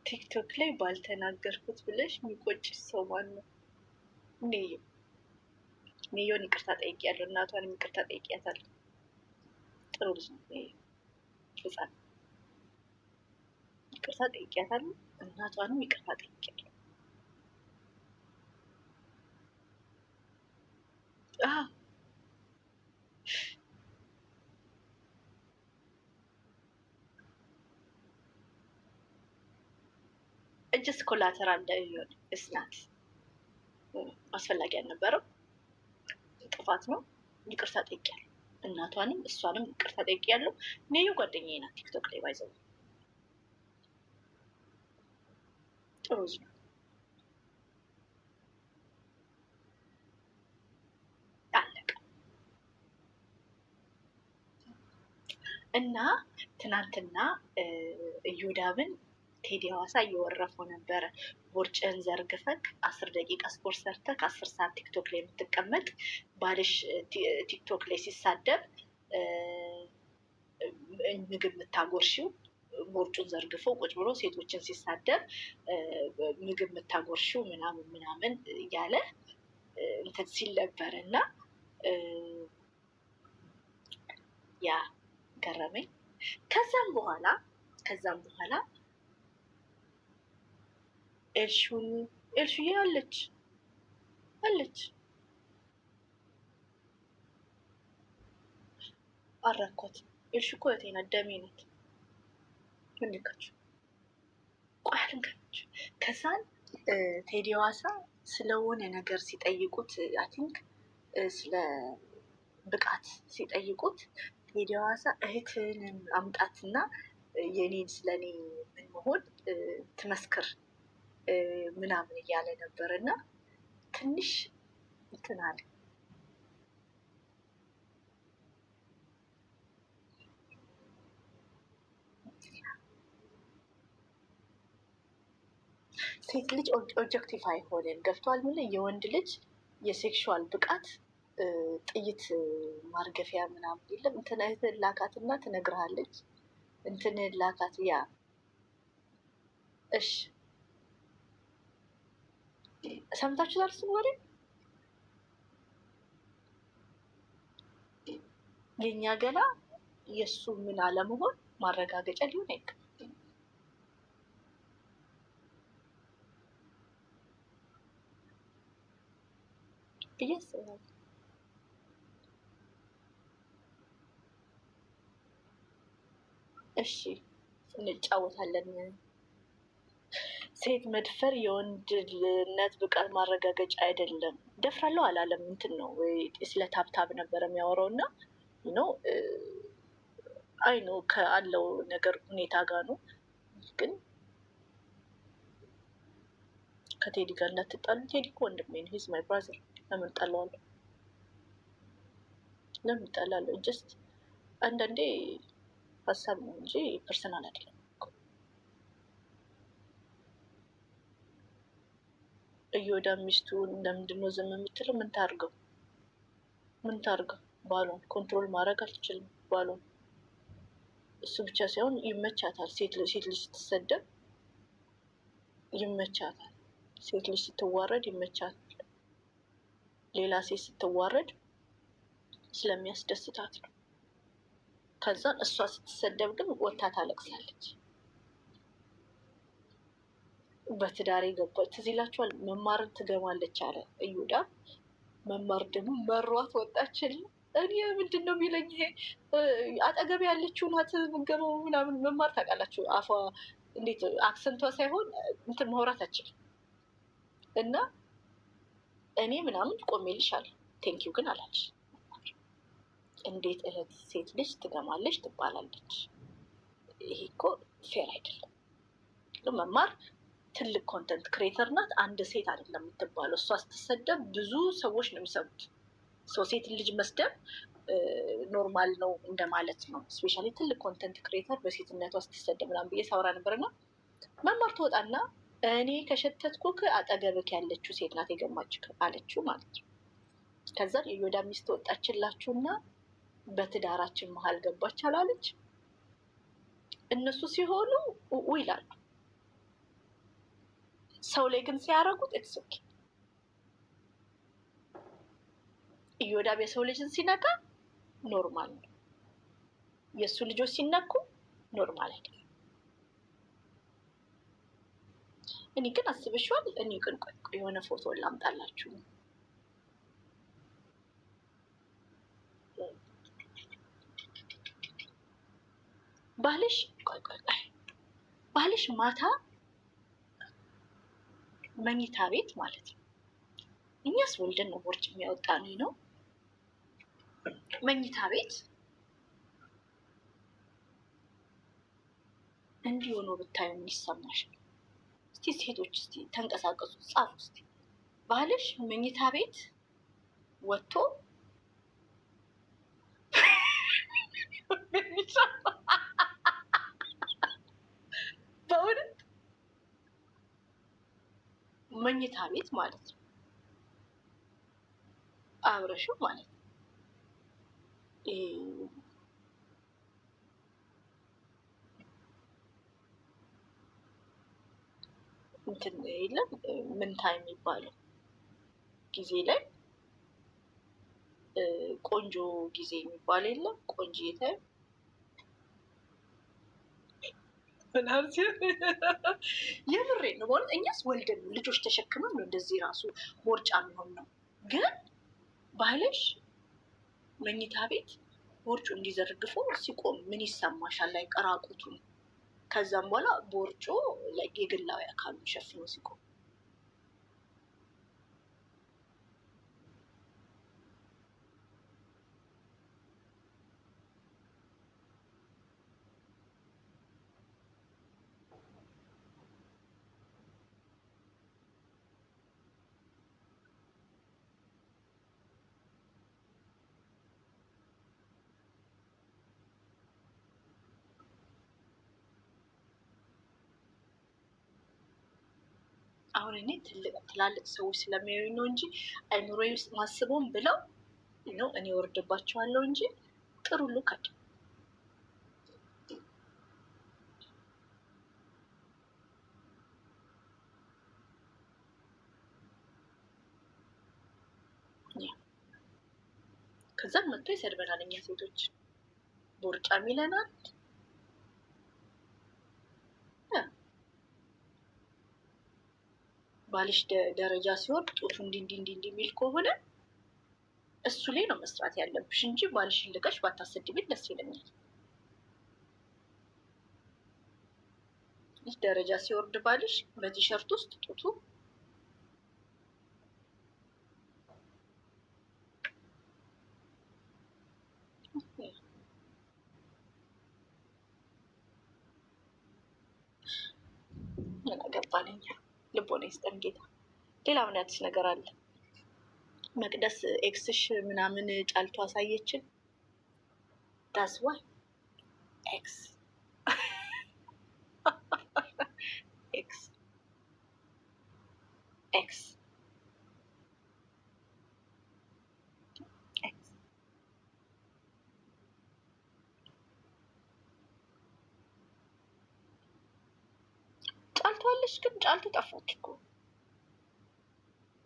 ቲክቶክ ላይ ባልተናገርኩት ብለሽ የሚቆጭ ሰው ማን ነው? ኔዮን ይቅርታ ጠይቂያለሁ። እናቷንም ይቅርታ ጠይቂያታለሁ። ጥሩ ልጅ ነው። ህፃን ይቅርታ ጠይቂያታለሁ። እናቷንም ይቅርታ ጠይቂያለሁ። እጅስ ኮላተራል እንዳይሆን እስናት አስፈላጊ አልነበረም። ጥፋት ነው። ይቅርታ ጠይቂያለሁ። እናቷንም እሷንም ይቅርታ ጠይቂያለሁ። ኔዮ ጓደኛዬ ናት። ቲክቶክ ላይ ባይዘው ጥሩ ነው። አለቀ። እና ትናንትና እዮዳብን ቴዲ ሐዋሳ እየወረፈው ነበረ። ቦርጭን ዘርግፈክ 10 ደቂቃ ስፖርት ሰርተክ 10 ሰዓት ቲክቶክ ላይ የምትቀመጥ ባልሽ ቲክቶክ ላይ ሲሳደብ ምግብ የምታጎርሺው ቦርጩን ዘርግፎ ቁጭ ብሎ ሴቶችን ሲሳደብ ምግብ የምታጎርሺው ምናምን ምናምን እያለ እንትን ሲል ነበር እና ያ ገረመኝ። ከዛም በኋላ ኤልሹዬ አለች አራኳት። ኤልሹ እኮ እህቴ ናት፣ ደሜ ናት። ምንካችሁ ቆይ አልንገራችሁ። ከዛን ቴዲ ሐዋሳ ስለሆነ ነገር ሲጠይቁት አይ ቲንክ ስለ ብቃት ሲጠይቁት ቴዲ ሐዋሳ እህትህን አምጣትና የኔን ስለኔ ምን መሆን ትመስክር ምናምን እያለ ነበር እና ትንሽ እንትን አለ። ሴት ልጅ ኦብጀክቲቭ አይሆንም። ገብቷል? ምን የወንድ ልጅ የሴክሹዋል ብቃት ጥይት ማርገፊያ ምናምን የለም። እንትን እህትህን ላካትና ትነግርሃለች። እንትን ላካት ያ እሺ ሰምታችሁታል? እሱን ወሬ የእኛ ገላ የእሱ ምን አለመሆን ማረጋገጫ ሊሆን አይገባም ብዬ አስባለሁ። እሺ እንጫወታለን። ሴት መድፈር የወንድነት ብቃት ማረጋገጫ አይደለም። ደፍራለሁ አላለም። እንትን ነው ስለ ታብታብ ነበረ የሚያወራው እና ነው አይ ነው ከአለው ነገር ሁኔታ ጋር ነው። ግን ከቴዲ ጋር እንዳትጣሉ። ቴዲ እኮ ወንድሜ ነው። ሂዝ ማይ ብራዘር። ለምን እጣለዋለሁ? ለምን እጣላለሁ? ጀስት አንዳንዴ ሀሳብ ነው እንጂ ፐርሰናል አይደለም። እዮዳ ሚስቱን ለምንድን ነው ዝም የምትለው? ምን ታርገው? ባሏን ኮንትሮል ማድረግ አልችልም። ባሏን እሱ ብቻ ሳይሆን ይመቻታል። ሴት ልጅ ስትሰደብ ይመቻታል። ሴት ልጅ ስትዋረድ ይመቻታል። ሌላ ሴት ስትዋረድ ስለሚያስደስታት ነው። ከዛ እሷ ስትሰደብ ግን ወታ ታለቅሳለች። በትዳሬ ገባች። ትዝ ይላችኋል። መማርን ትገማለች አለ እዮዳ። መማር ደግሞ መሯት ወጣችል። እኔ ምንድን ነው የሚለኝ ይሄ አጠገብ ያለችው ናት ምገበው ምናምን መማር ታውቃላችሁ። አፏ እንዴት አክሰንቷ ሳይሆን እንትን ማውራት አችልም። እና እኔ ምናምን ቆሜልሻል ቴንኪው ግን አላለች። እንዴት እህት ሴት ልጅ ትገማለች ትባላለች? ይሄ እኮ ፌር አይደለም። መማር ትልቅ ኮንተንት ክሬተር ናት። አንድ ሴት አይደለም የምትባለው። እሷ ስትሰደብ ብዙ ሰዎች ነው የሚሰሙት። ሰው ሴት ልጅ መስደብ ኖርማል ነው እንደማለት ነው። ስፔሻሊ ትልቅ ኮንተንት ክሬተር በሴትነቷ ስትሰደብ ምናምን ብዬ ሳወራ ነበርና መማር ትወጣና እኔ ከሸተትኩክ አጠገብክ ያለችው ሴት ናት የገማች አለችው ማለት ነው። ከዛ የዮዳ ሚስት ወጣችላችሁና በትዳራችን መሀል ገባች አላለች። እነሱ ሲሆኑ ይላሉ፣ ሰው ላይ ግን ሲያደርጉት ኢትስ ኦኬ። ኢዮዳብ የሰው ልጅን ሲነካ ኖርማል ነው። የእሱ ልጆች ሲነኩ ኖርማል አይደለም። እኔ ግን አስበሽዋል? እኔ ግን ቆይ የሆነ ፎቶ ላምጣላችሁ። ባልሽ ማታ መኝታ ቤት ማለት ነው። እኛስ ወልደን ነው ቦርጭ የሚያወጣ ነው። መኝታ ቤት እንዲህ ሆኖ ብታዩ ምን ይሰማሽ? እስቲ ሴቶች እስቲ ተንቀሳቀሱ፣ ጻፉ እስቲ። ባልሽ መኝታ ቤት ወጥቶ በእውነት መኝታ ቤት ማለት ነው አብረሹ ማለት ነው። እንትን የለም ምንታ የሚባለው ጊዜ ላይ ቆንጆ ጊዜ የሚባል የለም። ቆንጆ ታይም የምሬ ነው። በሆነ እኛስ ወልደን ነው ልጆች ተሸክመን ነው እንደዚህ ራሱ ቦርጫ የሚሆን ነው። ግን ባልሽ መኝታ ቤት ቦርጩ እንዲዘርግፎ ሲቆም ምን ይሰማሻል? ላይ ቀራቁቱን ከዛም በኋላ ቦርጮ የግላዊ አካሉ ሸፍኖ ሲቆም አሁን እኔ ትላልቅ ሰዎች ስለሚያዩኝ ነው እንጂ አይምሮዬ ውስጥ ማስበውን ብለው ነው እኔ ወርድባቸዋለሁ እንጂ ጥሩ ሉክ አለ። ከዛም መጥቶ ይሰድበናል። እኛ ሴቶች ቦርጫም ይለናል። ባልሽ ደረጃ ሲወርድ ጡቱ እንዲህ የሚል ከሆነ እሱ ላይ ነው መስራት ያለብሽ እንጂ ባልሽን ልቀሽ ባታሰድቢኝ ደስ ይለኛል። ይህ ደረጃ ሲወርድ ባልሽ በቲሸርት ውስጥ ጡቱ ምን አገባኝ። ልቦና ይስጠን ጌታ። ሌላ ምን አዲስ ነገር አለ? መቅደስ ኤክስሽ ምናምን ጫልቶ አሳየችን። ዳስ ዋይ ኤክስ ኤክስ ኤክስ ጫልቷለች። ግን ጫልቱ ጠፋች እኮ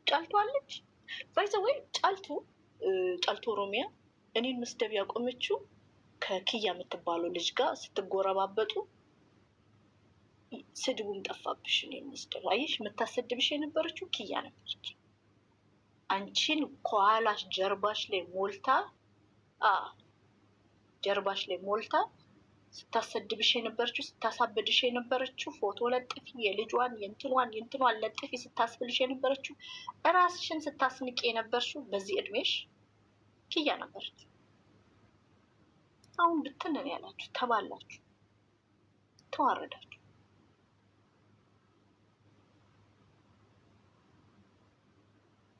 ጫልቷለች። ባይዘ ወይ ጫልቱ ኦሮሚያ እኔን መስደብ ያቆመችው ከኪያ የምትባለው ልጅ ጋር ስትጎረባበጡ ስድቡም ጠፋብሽ። እኔን መስደብ አየሽ፣ የምታሰድብሽ የነበረችው ኪያ ነበረች። አንቺን ከኋላሽ ጀርባሽ ላይ ሞልታ ጀርባሽ ላይ ሞልታ ስታሰድብሽ የነበረችው ስታሳብድሽ የነበረችው ፎቶ ለጥፊ የልጇን የእንትኗን ለጥፊ ስታስብልሽ የነበረችው እራስሽን ስታስንቅ የነበርሽው በዚህ እድሜሽ ኪያ ነበረች። አሁን ብትንን ያላችሁ ተባላችሁ፣ ተዋረዳችሁ።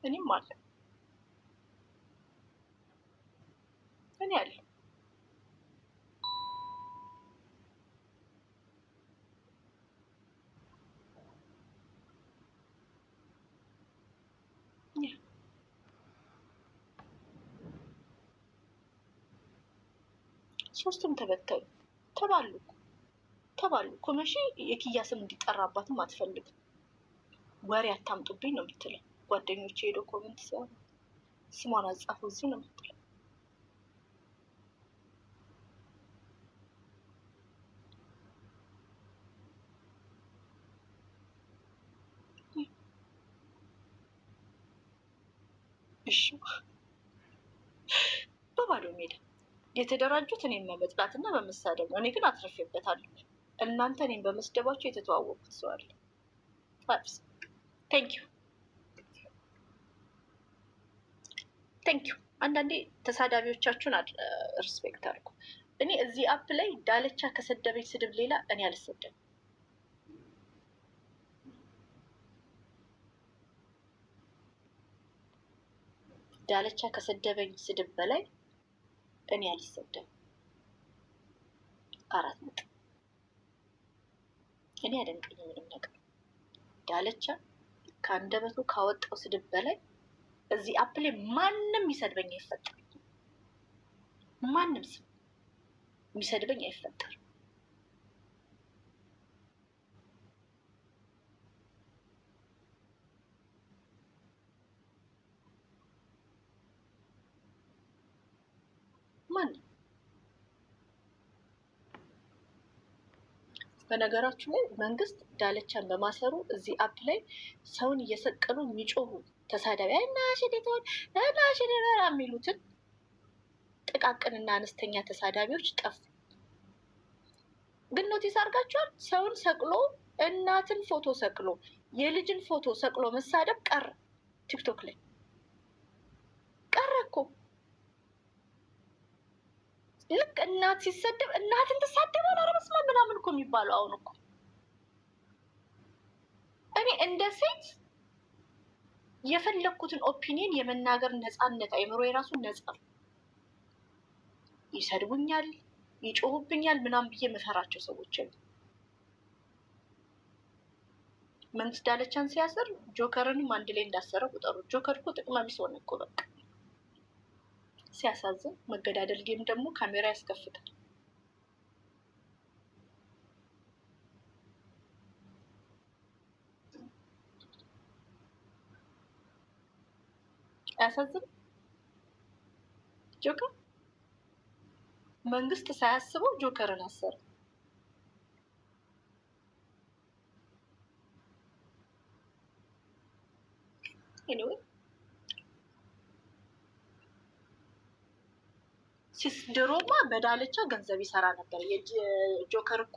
እኔም አለ እኔ አለ ሶስቱም ተበተሉ፣ ተባሉ እኮ መቼ የኪያ ስም እንዲጠራባትም አትፈልግም። ወሬ አታምጡብኝ ነው የምትለው። ጓደኞች ሄዶ ኮመንት ሲሆን ስሟን አጻፉ እዚህ ነው የምትለው። እሺ በባዶ ሜዳ የተደራጁት እኔን በመጥላት እና በመሳደብ ነው። እኔ ግን አትረፌበታለሁ። እናንተ እኔን በመስደባቸው የተተዋወቁት ሰው አለ። ቴንኪዩ። አንዳንዴ ተሳዳቢዎቻችሁን ሪስፔክት አድርጉ። እኔ እዚህ አፕ ላይ ዳለቻ ከሰደበኝ ስድብ ሌላ እኔ አልሰደብም። ዳለቻ ከሰደበኝ ስድብ በላይ እኔ አልሰደብም። 4 ነጥብ። እኔ አደንቀኝ ምንም ነገር። ዳለቻ ከአንደበቱ ካወጣው ስድብ በላይ እዚህ አፕ ላይ ማንም የሚሰድበኝ አይፈጠርም። ማንም ሰው የሚሰድበኝ አይፈጠርም። ማንም። በነገራችሁ ላይ መንግስት ዳለቻን በማሰሩ እዚህ አፕ ላይ ሰውን እየሰቀሉ የሚጮሁ ተሳዳቢ ናሽዴቶን ናሽዴራ የሚሉትን ጥቃቅንና አነስተኛ ተሳዳቢዎች ጠፉ። ግን ኖቲስ አድርጋችኋል? ሰውን ሰቅሎ እናትን ፎቶ ሰቅሎ የልጅን ፎቶ ሰቅሎ መሳደብ ቀረ። ቲክቶክ ላይ ቀረ እኮ። ልክ እናት ሲሰደብ እናትን ትሳደባል አረመስማ ምናምን እኮ የሚባለው አሁን እኮ እኔ እንደ ሴት የፈለኩትን ኦፒኒየን የመናገር ነፃነት አይምሮ የራሱ ነፃ ነው። ይሰድቡኛል፣ ይጮሁብኛል ምናምን ብዬ የምፈራቸው ሰዎች አሉ። መንግስት ዳለቻን ሲያስር ጆከርንም አንድ ላይ እንዳሰረ ቁጠሩ። ጆከር እኮ ጥቅም ቢስ ሆነ እኮ በቃ። ሲያሳዝን መገዳደል ጌም ደግሞ ካሜራ ያስከፍታል። አያሳዝን? ጆከር መንግስት ሳያስበው ጆከርን አሰረ። ኤኒዌይ ድሮማ በዳለቻ ገንዘብ ይሰራ ነበር። የጆከር እኮ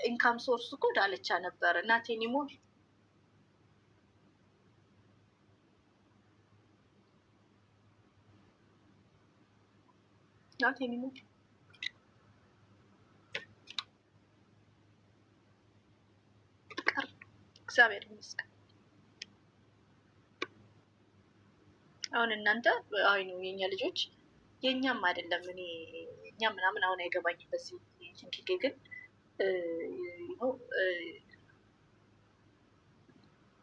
ኢንካም ሶርስ እኮ ዳለቻ ነበር። እናቴ ኒሞር እናቴ ኒሞር ቀር እግዚአብሔር ይመስገን። አሁን እናንተ አይ ነው የኛ ልጆች የኛም አይደለም እኔ እኛም ምናምን አሁን አይገባኝም። በዚህ ችንኪጌ ግን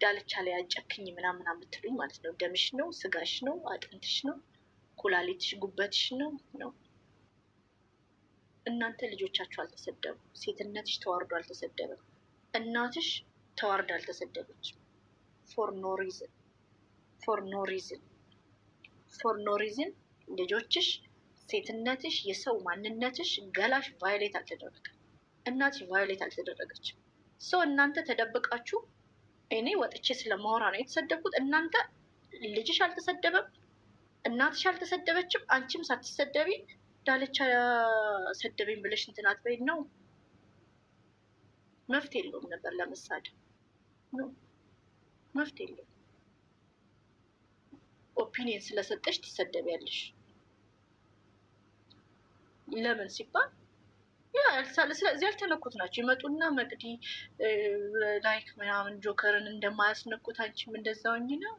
ዳለቻ ላይ አጨክኝ ምናምን የምትሉኝ ማለት ነው። ደምሽ ነው፣ ስጋሽ ነው፣ አጥንትሽ ነው፣ ኩላሊትሽ፣ ጉበትሽ ነው። እናንተ ልጆቻችሁ አልተሰደቡ። ሴትነትሽ ተዋርዶ አልተሰደበም። እናትሽ ተዋርዳ አልተሰደበች። ፎር ኖ ሪዝን ልጆችሽ፣ ሴትነትሽ፣ የሰው ማንነትሽ፣ ገላሽ ቫዮሌት አልተደረገም። እናትሽ ቫዮሌት አልተደረገችም። ሰው እናንተ ተደብቃችሁ እኔ ወጥቼ ስለማወራ ነው የተሰደብኩት። እናንተ ልጅሽ አልተሰደበም፣ እናትሽ አልተሰደበችም። አንቺም ሳትሰደቢ ዳልቻ ሰደበኝ ብለሽ እንትን አትበይ ነው። መፍትሄ የለውም ነበር ለመሳደብ ነው። መፍትሄ የለውም። ኦፒኒየን ስለሰጠሽ ትሰደቢያለሽ። ለምን ሲባል ስለዚህ ያልተነኩት ናቸው ይመጡና መቅዲ ላይክ ምናምን ጆከርን እንደማያስነኩት አንቺም እንደዛው እንጂ ነው።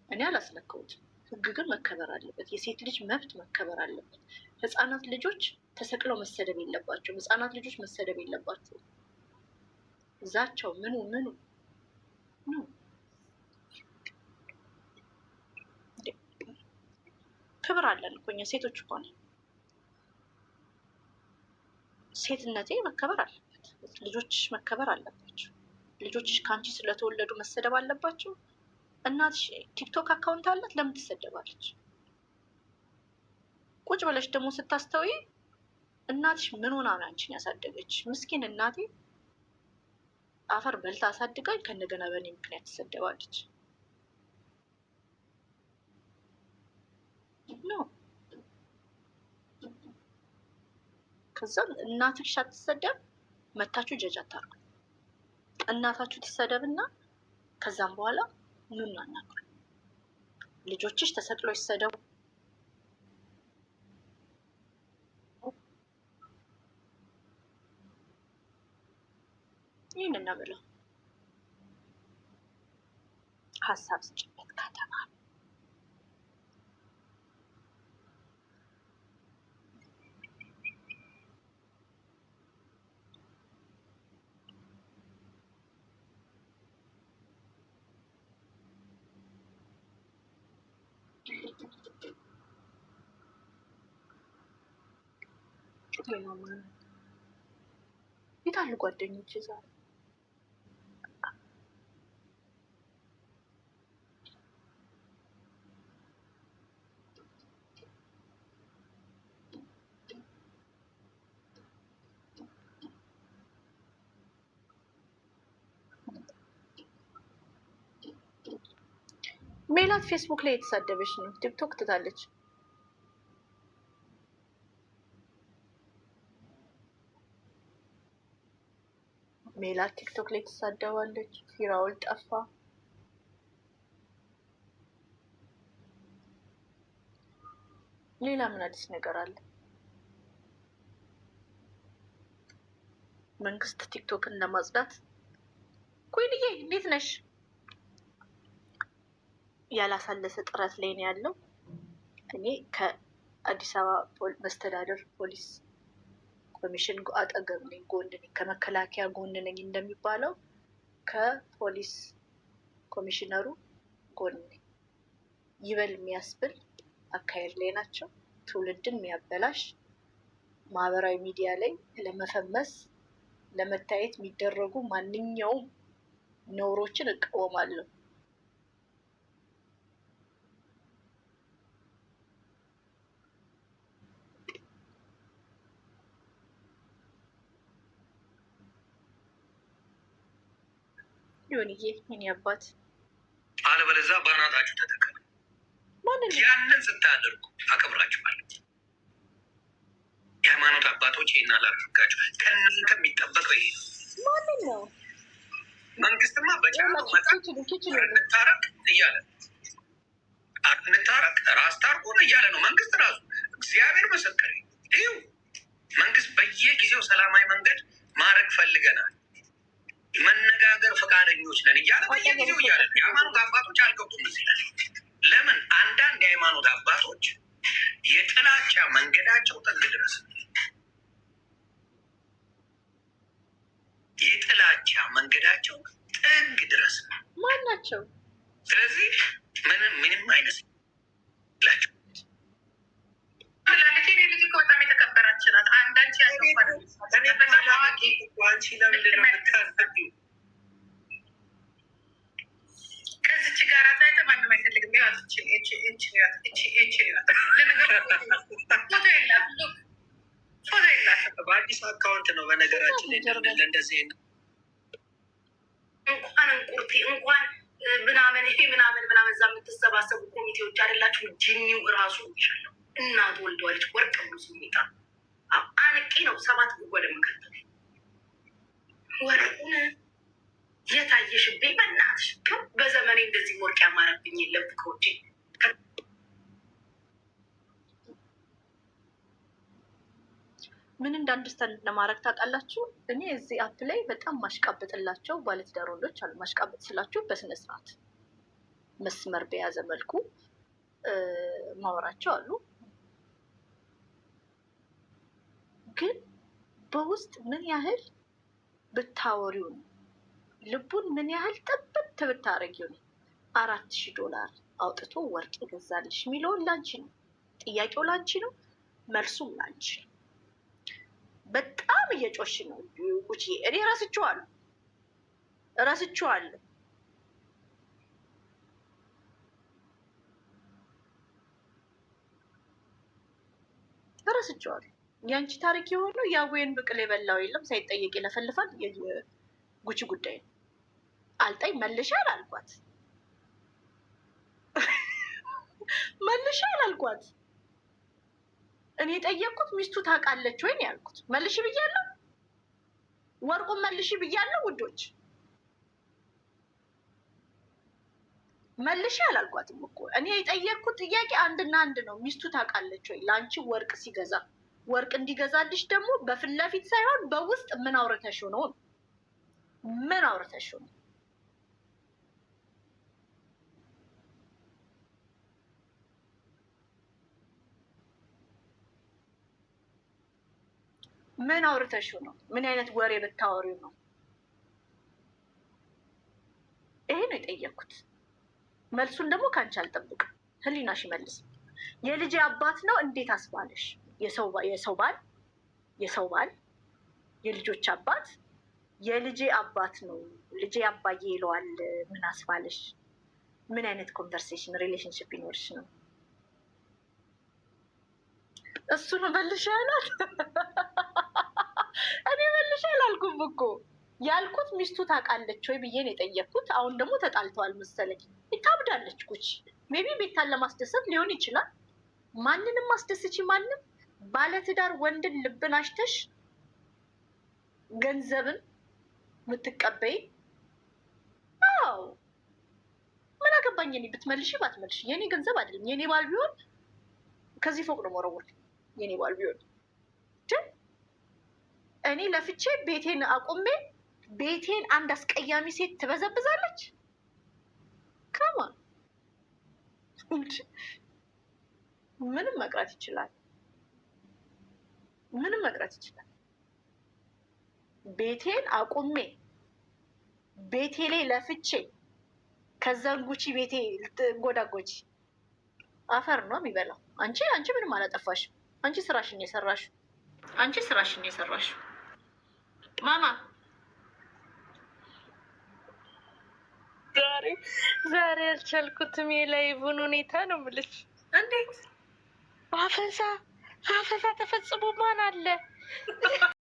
እኔ አላስነካሁትም። ህግ ግን መከበር አለበት። የሴት ልጅ መብት መከበር አለበት። ህፃናት ልጆች ተሰቅለው መሰደብ የለባቸውም። ህፃናት ልጆች መሰደብ የለባቸውም። እዛቸው ምኑ ነው ክብር አለን እኮ እኛ ሴቶች እኮ ነን። ሴትነቴ መከበር አለበት። ልጆችሽ መከበር አለባቸው። ልጆችሽ ከአንቺ ስለተወለዱ መሰደብ አለባቸው። እናትሽ ቲክቶክ አካውንት አላት፣ ለምን ትሰደባለች? ቁጭ ብለሽ ደግሞ ስታስተውይ እናትሽ ምን ሆና ነው አንቺን ያሳደገች? ምስኪን እናቴ አፈር በልታ አሳድጋኝ ከእንደገና በእኔ ምክንያት ትሰደባለች ነው። ከዛም እናትሽ አትሰደብ መታችሁ ጀጅ አታርጉ። እናታችሁ ትሰደብና ከዛም በኋላ ኑና እናቅሩ። ልጆችሽ ተሰቅለው ይሰደቡ። ይህንን ነው ብለው ሀሳብ ስጭበት ከተማ የታሉ ጓደኞች ዛሬ? ሜላት ፌስቡክ ላይ የተሳደበች ነው። ቲክቶክ ትታለች። ሜላት ቲክቶክ ላይ ትሳደባለች። ፊራውል ጠፋ። ሌላ ምን አዲስ ነገር አለ? መንግስት ቲክቶክን ለማጽዳት ኩይንዬ እንዴት ነሽ? ያላሳለሰ ጥረት ላይ ነው ያለው። እኔ ከአዲስ አበባ መስተዳደር ፖሊስ ኮሚሽን አጠገብ ነኝ፣ ጎን ነኝ፣ ከመከላከያ ጎን ነኝ እንደሚባለው ከፖሊስ ኮሚሽነሩ ጎን ነኝ። ይበል የሚያስብል አካሄድ ላይ ናቸው። ትውልድን የሚያበላሽ ማህበራዊ ሚዲያ ላይ ለመፈመስ ለመታየት የሚደረጉ ማንኛውም ነውሮችን እቃወማለሁ። ዮኒዬ የኔ አባት አለበለዚያ በእናታችሁ ተተከሉ። ያንን ስታደርጉ አከብራችኋለሁ። የሃይማኖት አባቶች ይህን አላደርጋችሁ። ከእናንተ የሚጠበቀው ይሄ ነው። መንግስትማ በቻለው መጠን እንታረቅ እያለ እንታረቅ ራስ ታርቁን እያለ ነው መንግስት ራሱ። እግዚአብሔር መሰከረ። ይኸው መንግስት በየጊዜው ሰላማዊ መንገድ ማድረግ ፈልገናል፣ መነጋገር ፈቃደኞች ነን እያለ በየጊዜው እያለ የሃይማኖት አባቶች አልገቡም እዚህ ላይ። ለምን? አንዳንድ የሃይማኖት አባቶች የጥላቻ መንገዳቸው ጥግ ድረስ የጥላቻ መንገዳቸው ጥግ ድረስ ማን ናቸው? ስለዚህ ምንም አይነት ላቸው ልጅ በጣም የተከበራች ናት። አንዳንቺ ከዚች ጋር ታይተ ማንም አይፈልግም። ፎቶ የላት በአዲስ አካውንት ነው በነገራችን ላይ እንደዚህ እንኳን እንቁርቲ እንኳን ምናምን ይሄ ምናምን እዛ የምትሰባሰቡ ኮሚቴዎች አይደላችሁ? ጅኒው እራሱ ይሻለው እናቱ ወልደዋለች ወርቅ ብሎ ስሚጣ አንቄ ነው 7 ጉድጓድ የምከተል ወርቁን የታየሽብኝ በእናትሽ። በዘመኔ እንደዚህ ወርቅ ያማረብኝ የለም ፍቅሮቼ። ምን እንዳንደርስታንድ ለማድረግ ታውቃላችሁ? እኔ እዚህ አፕ ላይ በጣም ማሽቃበጥላቸው ባለትዳር ወንዶች አሉ። ማሽቃበጥ ስላችሁ በስነ ስርዓት መስመር በያዘ መልኩ ማወራቸው አሉ። ግን በውስጥ ምን ያህል ብታወሪው ነው፣ ልቡን ምን ያህል ጥብት ብታረጊው ነው $4000 አውጥቶ ወርቅ ይገዛልሽ የሚለውን ላንቺ ነው። ጥያቄው ላንቺ ነው፣ መልሱም ላንቺ ነው። በጣም እየጮሽ ነው ጉቺ። እኔ ረስቼዋለሁ። ያንቺ ታሪክ የሆነው የአዌን ብቅል የበላው የለም ሳይጠየቅ ይለፈልፋል። ጉቺ ጉዳይ ነው። አልጠኝ መልሻል አልኳት። እኔ የጠየቅኩት ሚስቱ ታውቃለች ወይ ነው ያልኩት። መልሽ ብያለሁ፣ ወርቁን መልሽ ብያለሁ። ውዶች መልሽ አላልኳትም እኮ። እኔ የጠየቅኩት ጥያቄ አንድና አንድ ነው። ሚስቱ ታውቃለች ወይ? ለአንቺ ወርቅ ሲገዛ ወርቅ እንዲገዛልሽ ደግሞ በፊት ለፊት ሳይሆን በውስጥ ምን አውርተሽው ነው? ምን አውርተሽው ነው? ምን አውርተሽው ነው? ምን አይነት ወሬ ብታወሪው ነው? ይሄ ነው የጠየቅኩት። መልሱን ደግሞ ከአንቺ አልጠብቅም። ህሊናሽ ይመልስ። የልጄ አባት ነው እንዴት አስባለሽ? የሰው ባል የልጆች አባት የልጄ አባት ነው። ልጄ አባዬ ይለዋል። ምን አስባለሽ? ምን አይነት ኮንቨርሴሽን ሪሌሽንሽፕ ይኖርሽ ነው? እሱ ነው መልሽ ያላት። እኔ መልሽ አላልኩም እኮ ያልኩት ሚስቱ ታውቃለች ወይ ብዬ ነው የጠየቅኩት። አሁን ደግሞ ተጣልተዋል መሰለኝ። ታብዳለች ጉቺ። ሜቢ ቤታን ለማስደሰት ሊሆን ይችላል። ማንንም ማስደስች። ማንም ባለትዳር ወንድን ልብን አሽተሽ ገንዘብን የምትቀበይ? አዎ ምን አገባኝ እኔ ብትመልሽ ባትመልሽ። የኔ ገንዘብ አይደለም። የኔ ባል ቢሆን ከዚህ ፎቅ ነው መረወር። የኔ ባል ቢሆን እኔ ለፍቼ ቤቴን አቁሜ ቤቴን አንድ አስቀያሚ ሴት ትበዘብዛለች? ከማ ምንም መቅረት ይችላል። ቤቴን አቁሜ ቤቴ ላይ ለፍቼ ከዛን ጉቺ ቤቴ ልትጎዳጎጂ አፈር ነው የሚበላው። አንቺ ምንም አላጠፋሽም። አንቺ ስራሽን የሰራሽው ማማ። ዛሬ ያልቻልኩትም የላይቡን ሁኔታ ነው የምልሽ። እንዴት አፈሳ ተፈጽሞ ማን አለ?